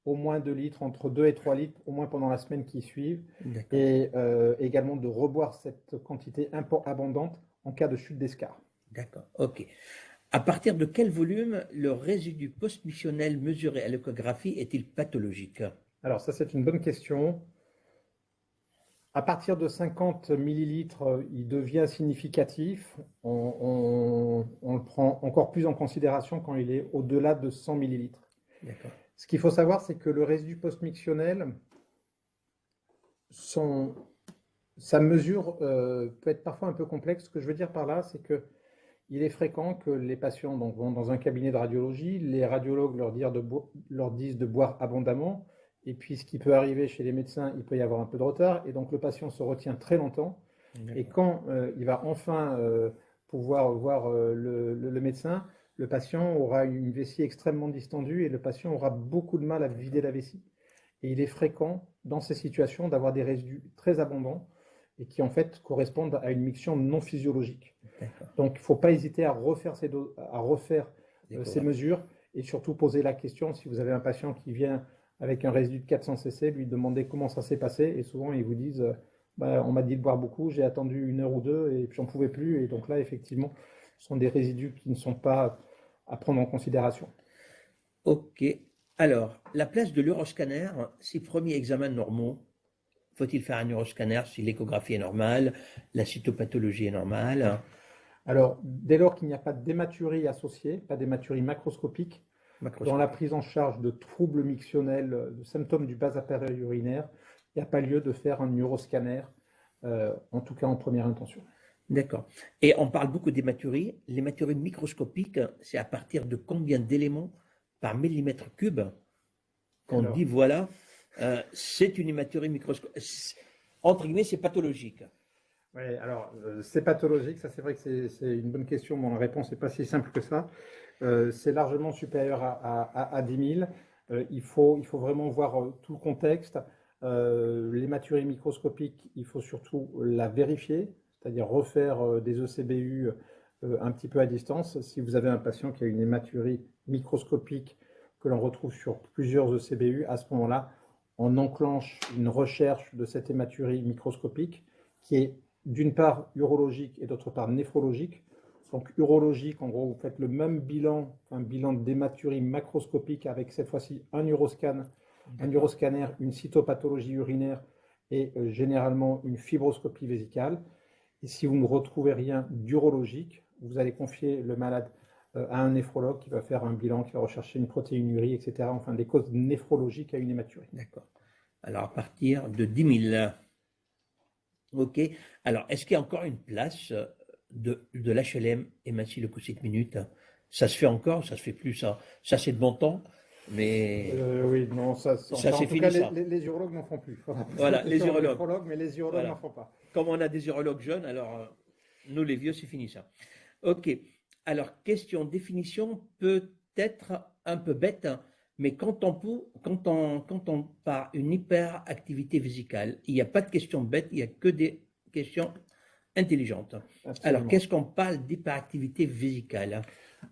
au moins 2 litres, entre 2 et 3 litres, au moins pendant la semaine qui suit, et également de reboire cette quantité abondante en cas de chute d'escarre. D'accord, ok. À partir de quel volume le résidu post-missionnel mesuré à l'échographie est-il pathologique? Alors ça, c'est une bonne question. À partir de 50 millilitres, il devient significatif. On le prend encore plus en considération quand il est au-delà de 100 millilitres. D'accord. Ce qu'il faut savoir, c'est que le résidu post-mictionnel, sa mesure peut être parfois un peu complexe. Ce que je veux dire par là, c'est qu'il est fréquent que les patients vont dans un cabinet de radiologie, les radiologues leur disent de boire abondamment, et puis ce qui peut arriver chez les médecins, il peut y avoir un peu de retard, et donc le patient se retient très longtemps, et quand il va enfin pouvoir voir le médecin le patient aura une vessie extrêmement distendue et le patient aura beaucoup de mal à vider la vessie. Et il est fréquent dans ces situations d'avoir des résidus très abondants et qui en fait correspondent à une miction non physiologique. Donc il ne faut pas hésiter à refaire ces mesures et surtout poser la question si vous avez un patient qui vient avec un résidu de 400 cc, lui demander comment ça s'est passé et souvent ils vous disent on m'a dit de boire beaucoup, j'ai attendu 1 heure ou 2 et puis j'en pouvais plus et donc là effectivement ce sont des résidus qui ne sont pas à prendre en considération. Ok. Alors, la place de l'uroscanner, si premier examen normaux, faut-il faire un uroscanner si l'échographie est normale, la cytopathologie est normale? Alors, dès lors qu'il n'y a pas d'hématurie associée, pas d'hématurie macroscopique, dans la prise en charge de troubles mictionnels, de symptômes du bas appareil urinaire, il n'y a pas lieu de faire un uroscanner, en tout cas en première intention. D'accord. Et on parle beaucoup d'hématurie. L'hématurie microscopique, c'est à partir de combien d'éléments par millimètre cube qu'on dit voilà, c'est une hématurie microscopique. Entre guillemets, c'est pathologique. Oui, alors c'est pathologique, ça c'est vrai que c'est une bonne question, mais la réponse n'est pas si simple que ça. C'est largement supérieur à 10 000. Il faut vraiment voir tout le contexte. L'hématurie microscopique, il faut surtout la vérifier, c'est-à-dire refaire des ECBU un petit peu à distance. Si vous avez un patient qui a une hématurie microscopique que l'on retrouve sur plusieurs ECBU, à ce moment-là, on enclenche une recherche de cette hématurie microscopique qui est d'une part urologique et d'autre part néphrologique. Donc urologique, en gros, vous faites le même bilan, un bilan d'hématurie macroscopique avec cette fois-ci un uroscanner, une cytopathologie urinaire et généralement une fibroscopie vésicale. Et si vous ne retrouvez rien d'urologique, vous allez confier le malade à un néphrologue qui va faire un bilan, qui va rechercher une protéinurie, etc. Enfin, des causes néphrologiques à une hématurie. D'accord. Alors, à partir de 10 000. OK. Alors, est-ce qu'il y a encore une place de l'HLM hémacyloleucocyte minute? Ça se fait encore? Ça se fait plus, ça? Ça, c'est de bon temps, mais... oui, non, ça c'est en tout fini, cas, ça. Les urologues n'en font plus. Voilà, les urologues. Mais les urologues Voilà. n'en font pas. Comme on a des urologues jeunes, alors nous, les vieux, c'est fini, ça. OK. Alors, question définition peut-être un peu bête, mais quand on parle une hyperactivité vésicale, il n'y a pas de questions bêtes, il n'y a que des questions intelligentes. Absolument. Alors, qu'est-ce qu'on parle d'hyperactivité vésicale?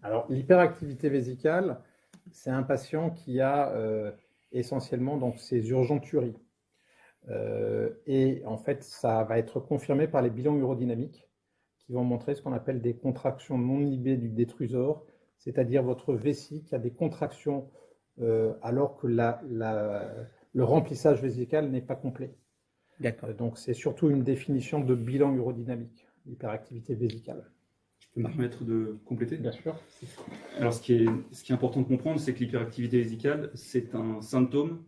Alors, l'hyperactivité vésicale, c'est un patient qui a essentiellement donc, ses urgenturies. Et en fait, ça va être confirmé par les bilans urodynamiques qui vont montrer ce qu'on appelle des contractions non inhibées du détrusor, c'est-à-dire votre vessie qui a des contractions alors que le remplissage vésical n'est pas complet. D'accord. Donc, c'est surtout une définition de bilan urodynamique, l'hyperactivité vésicale. Je peux me permettre de compléter? Bien sûr. Alors, ce qui est important de comprendre, c'est que l'hyperactivité vésicale, c'est un symptôme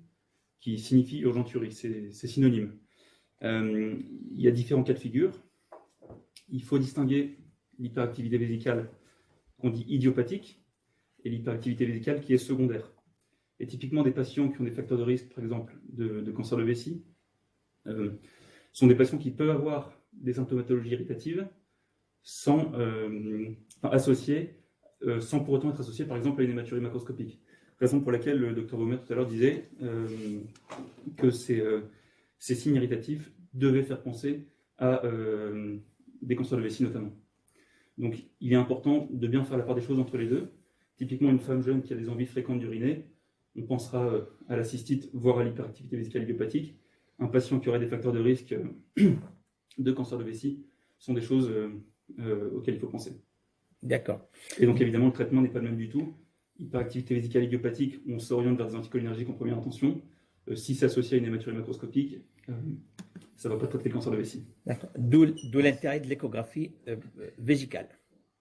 qui signifie urgenturie, c'est synonyme. Il y a différents cas de figure. Il faut distinguer l'hyperactivité vésicale qu'on dit idiopathique et l'hyperactivité vésicale qui est secondaire. Et typiquement, des patients qui ont des facteurs de risque, par exemple, de cancer de vessie, sont des patients qui peuvent avoir des symptomatologies irritatives associées, sans pour autant être associées, par exemple, à une hématurie macroscopique. Raison pour laquelle le docteur Baumer tout à l'heure disait que ces signes irritatifs devaient faire penser à des cancers de vessie notamment. Donc il est important de bien faire la part des choses entre les deux. Typiquement, une femme jeune qui a des envies fréquentes d'uriner, on pensera à la cystite, voire à l'hyperactivité vésicale idiopathique. Un patient qui aurait des facteurs de risque de cancer de vessie sont des choses auxquelles il faut penser. D'accord. Et donc évidemment, le traitement n'est pas le même du tout. Hyperactivité vésicale idiopathique, on s'oriente vers des anticholinergiques en première intention. Si c'est associé à une hématurie macroscopique, ça ne va pas traiter le cancer de vessie. D'accord. D'où l'intérêt de l'échographie vésicale.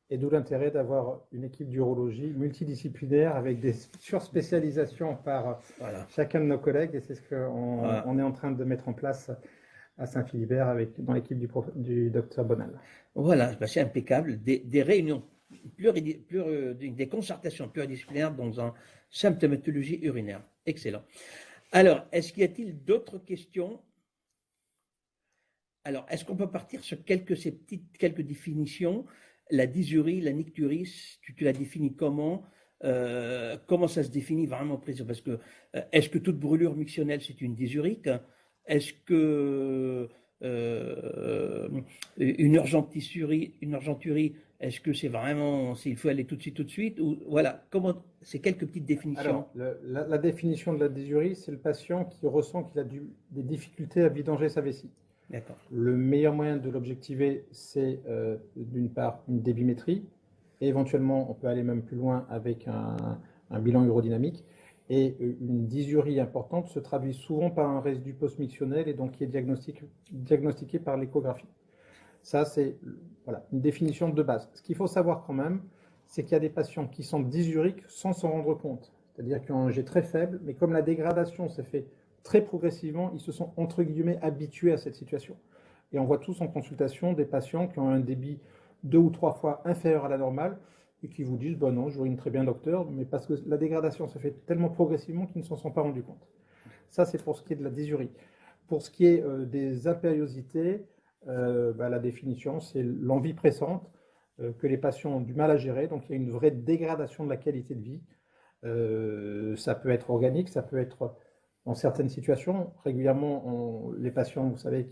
Et d'où l'intérêt d'avoir une équipe d'urologie multidisciplinaire avec des surspécialisations par chacun de nos collègues. Et c'est ce qu'on est en train de mettre en place à Saint-Philibert dans l'équipe du docteur Bonal. Voilà, c'est impeccable. Des réunions, des concertations pluridisciplinaires dans une symptomatologie urinaire. Excellent. Alors, est-ce qu'il y a-t-il d'autres questions? Alors, est-ce qu'on peut partir sur quelques définitions? la dysurie, la nicturie, tu la définis comment? Comment ça se définit vraiment précisément? Parce que est-ce que toute brûlure mictionnelle, c'est une dysurique? Est-ce que une urgenturie, est-ce que c'est vraiment, s'il faut aller tout de suite, ou voilà, comment, c'est quelques petites définitions. Alors, la définition de la dysurie, c'est le patient qui ressent qu'il a des difficultés à vidanger sa vessie. D'accord. Le meilleur moyen de l'objectiver, c'est d'une part une débimétrie, et éventuellement on peut aller même plus loin avec un bilan urodynamique. Et une dysurie importante se traduit souvent par un résidu post-mictionnel et donc qui est diagnostiqué par l'échographie. Ça, c'est voilà, une définition de base. Ce qu'il faut savoir quand même, c'est qu'il y a des patients qui sont dysuriques sans s'en rendre compte. C'est-à-dire qu'ils ont un jet très faible, mais comme la dégradation s'est faite très progressivement, ils se sont entre guillemets habitués à cette situation. Et on voit tous en consultation des patients qui ont un débit 2 ou 3 fois inférieur à la normale et qui vous disent non, j'urine très bien docteur, mais parce que la dégradation se fait tellement progressivement qu'ils ne s'en sont pas rendus compte. Ça, c'est pour ce qui est de la dysurie. Pour ce qui est des impériosités, la définition, c'est l'envie pressante que les patients ont du mal à gérer. Donc, il y a une vraie dégradation de la qualité de vie. Ça peut être organique, ça peut être dans certaines situations. Régulièrement, les patients, vous savez,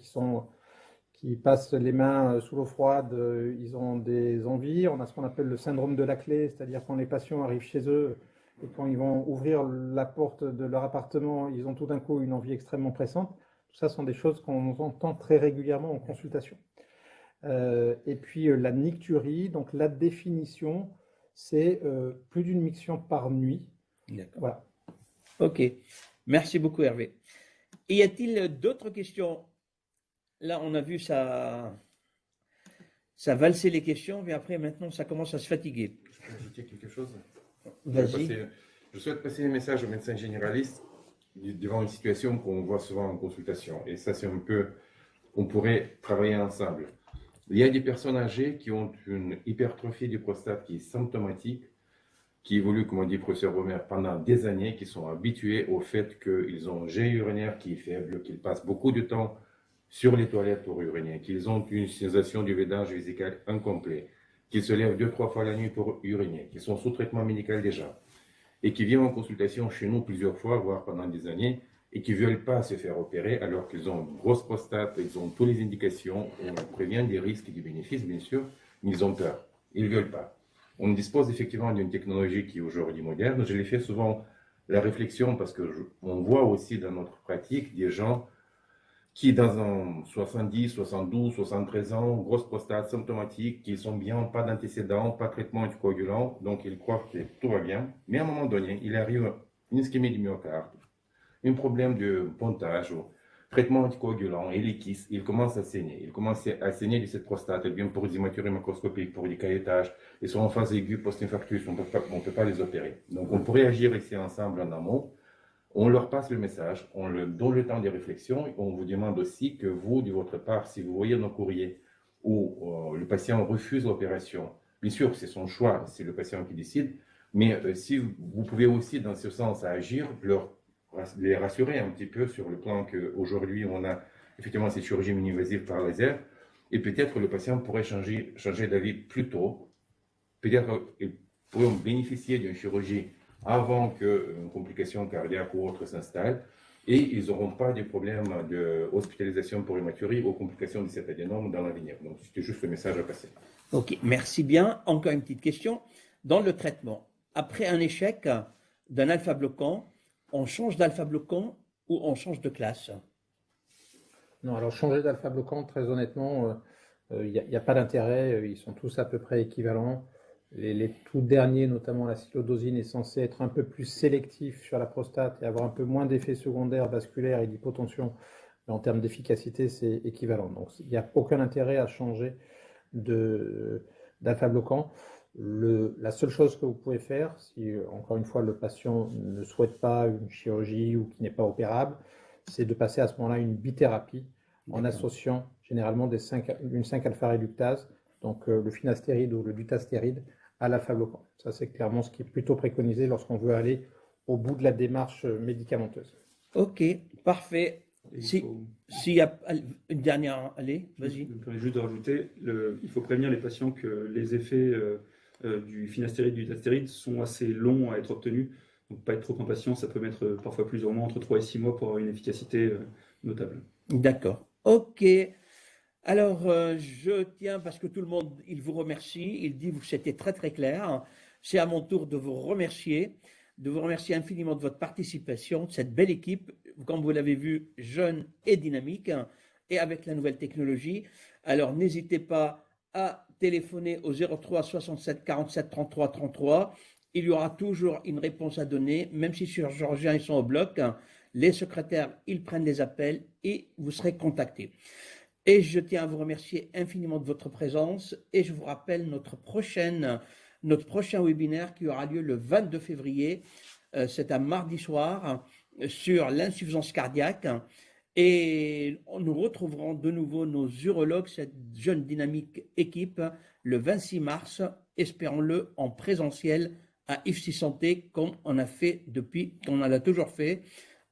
qui passent les mains sous l'eau froide, ils ont des envies. On a ce qu'on appelle le syndrome de la clé, c'est-à-dire quand les patients arrivent chez eux et quand ils vont ouvrir la porte de leur appartement, ils ont tout d'un coup une envie extrêmement pressante. Tout ça sont des choses qu'on entend très régulièrement en consultation. Et puis la nicturie, donc la définition, c'est plus d'une miction par nuit. D'accord. Voilà. Ok, merci beaucoup Hervé. Et y a-t-il d'autres questions? Là, on a vu ça valser les questions, mais après, maintenant, ça commence à se fatiguer. Je peux ajouter quelque chose? Vas-y. Je souhaite passer un message aux médecins généralistes devant une situation qu'on voit souvent en consultation. Et ça, c'est un peu, on pourrait travailler ensemble. Il y a des personnes âgées qui ont une hypertrophie du prostate qui est symptomatique, qui évolue, comme on dit, professeur Romer, pendant des années, qui sont habitués au fait qu'ils ont un jet urinaire qui est faible, qu'ils passent beaucoup de temps sur les toilettes pour uriner, qu'ils ont une sensation du védage vésical incomplet, qu'ils se lèvent 2-3 fois la nuit pour uriner, qu'ils sont sous traitement médical déjà, et qui viennent en consultation chez nous plusieurs fois, voire pendant des années, et qui ne veulent pas se faire opérer alors qu'ils ont une grosse prostate, ils ont toutes les indications, on prévient des risques et des bénéfices, bien sûr, mais ils ont peur, ils ne veulent pas. On dispose effectivement d'une technologie qui est aujourd'hui moderne. Je l'ai fait souvent la réflexion parce qu'on voit aussi dans notre pratique des gens qui, dans un 70, 72, 73 ans, grosse prostate symptomatique, qui sont bien, pas d'antécédents, pas de traitement anticoagulant, donc ils croient que tout va bien. Mais à un moment donné, il arrive une ischémie du myocarde, un problème de pontage, traitement anticoagulant, et les kisses, il commence à saigner. Il commence à saigner de cette prostate, elle vient pour des hématuries macroscopiques, pour des cailletages, ils sont en phase aiguë post-infarctus, on ne peut pas les opérer. Donc on pourrait agir ici ensemble en amont. On leur passe le message, on leur donne le temps de réflexion, et on vous demande aussi que vous, de votre part, si vous voyez nos courriers où le patient refuse l'opération, bien sûr, c'est son choix, c'est le patient qui décide, mais si vous pouvez aussi, dans ce sens, agir, les rassurer un petit peu sur le plan qu'aujourd'hui, on a effectivement cette chirurgie mini-invasive par laser, et peut-être le patient pourrait changer d'avis plus tôt, peut-être qu'il pourrait bénéficier d'une chirurgie avant qu'une complication cardiaque ou autre s'installe, et ils n'auront pas de problème d'hospitalisation pour hématurie ou complications de cet adénome dans l'avenir. Donc, c'était juste le message à passer. Ok, merci bien. Encore une petite question. Dans le traitement, après un échec d'un alpha-bloquant, on change d'alpha-bloquant ou on change de classe? Non, alors changer d'alpha-bloquant, très honnêtement, il n'y a pas d'intérêt. Ils sont tous à peu près équivalents. Les tout derniers, notamment la silodosine, est censé être un peu plus sélectif sur la prostate et avoir un peu moins d'effets secondaires vasculaires et d'hypotension. Mais en termes d'efficacité, c'est équivalent. Donc, il n'y a aucun intérêt à changer d'alpha-bloquant. La seule chose que vous pouvez faire, si encore une fois le patient ne souhaite pas une chirurgie ou qui n'est pas opérable, c'est de passer à ce moment-là une bithérapie en associant généralement une 5-alpha-réductase, donc le finastéride ou le dutastéride, à l'alpha-bloquant. Ça, c'est clairement ce qui est plutôt préconisé lorsqu'on veut aller au bout de la démarche médicamenteuse. Ok, parfait. Et il Si- faut- S'il y a une dernière, allez, Je vas-y. me permets juste de rajouter, il faut prévenir les patients que les effets du finastéride, du dutastéride sont assez longs à être obtenus. Donc, pas être trop impatient, ça peut mettre parfois plusieurs mois, entre 3 et 6 mois pour avoir une efficacité notable. D'accord. OK. Alors, je tiens, parce que tout le monde, il vous remercie, il dit que c'était très très clair. C'est à mon tour de vous remercier infiniment de votre participation, de cette belle équipe, comme vous l'avez vu, jeune et dynamique, et avec la nouvelle technologie. Alors, n'hésitez pas à téléphoner au 03 67 47 33 33. Il y aura toujours une réponse à donner, même si sur Georgien, ils sont au bloc. Les secrétaires, ils prennent les appels et vous serez contactés. Et je tiens à vous remercier infiniment de votre présence et je vous rappelle notre prochain webinaire qui aura lieu le 22 février. C'est un mardi soir sur l'insuffisance cardiaque et nous retrouverons de nouveau nos urologues, cette jeune dynamique équipe, le 26 mars, espérons-le, en présentiel à IFSI Santé comme on en a toujours fait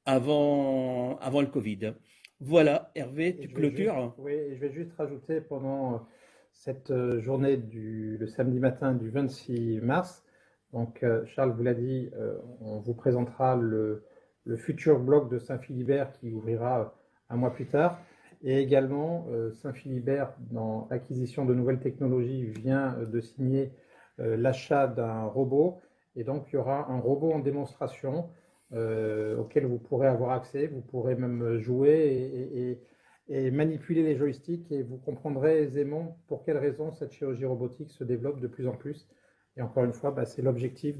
avant le Covid. Voilà, Hervé, tu clôtures. Oui, et je vais juste rajouter pendant cette journée le samedi matin du 26 mars. Donc, Charles vous l'a dit, on vous présentera le futur bloc de Saint-Philibert qui ouvrira un mois plus tard. Et également, Saint-Philibert, dans l'acquisition de nouvelles technologies, vient de signer l'achat d'un robot. Et donc, il y aura un robot en démonstration auquel vous pourrez avoir accès. Vous pourrez même jouer et manipuler les joysticks et vous comprendrez aisément pour quelles raisons cette chirurgie robotique se développe de plus en plus. Et encore une fois, c'est l'objectif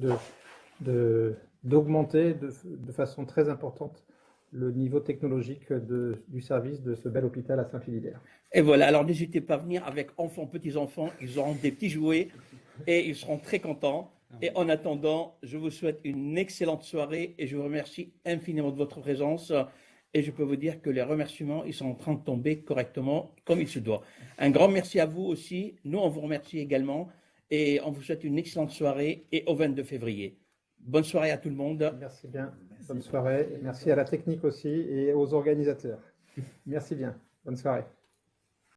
d'augmenter de façon très importante le niveau technologique du service de ce bel hôpital à Saint-Philibert. Et voilà, alors n'hésitez pas à venir avec enfants, petits-enfants, ils auront des petits jouets et ils seront très contents. Et en attendant, je vous souhaite une excellente soirée et je vous remercie infiniment de votre présence. Et je peux vous dire que les remerciements, ils sont en train de tomber correctement comme il se doit. Un grand merci à vous aussi. Nous, on vous remercie également et on vous souhaite une excellente soirée et au 22 février. Bonne soirée à tout le monde. Merci bien. Bonne soirée. Merci à la technique aussi et aux organisateurs. Merci bien. Bonne soirée.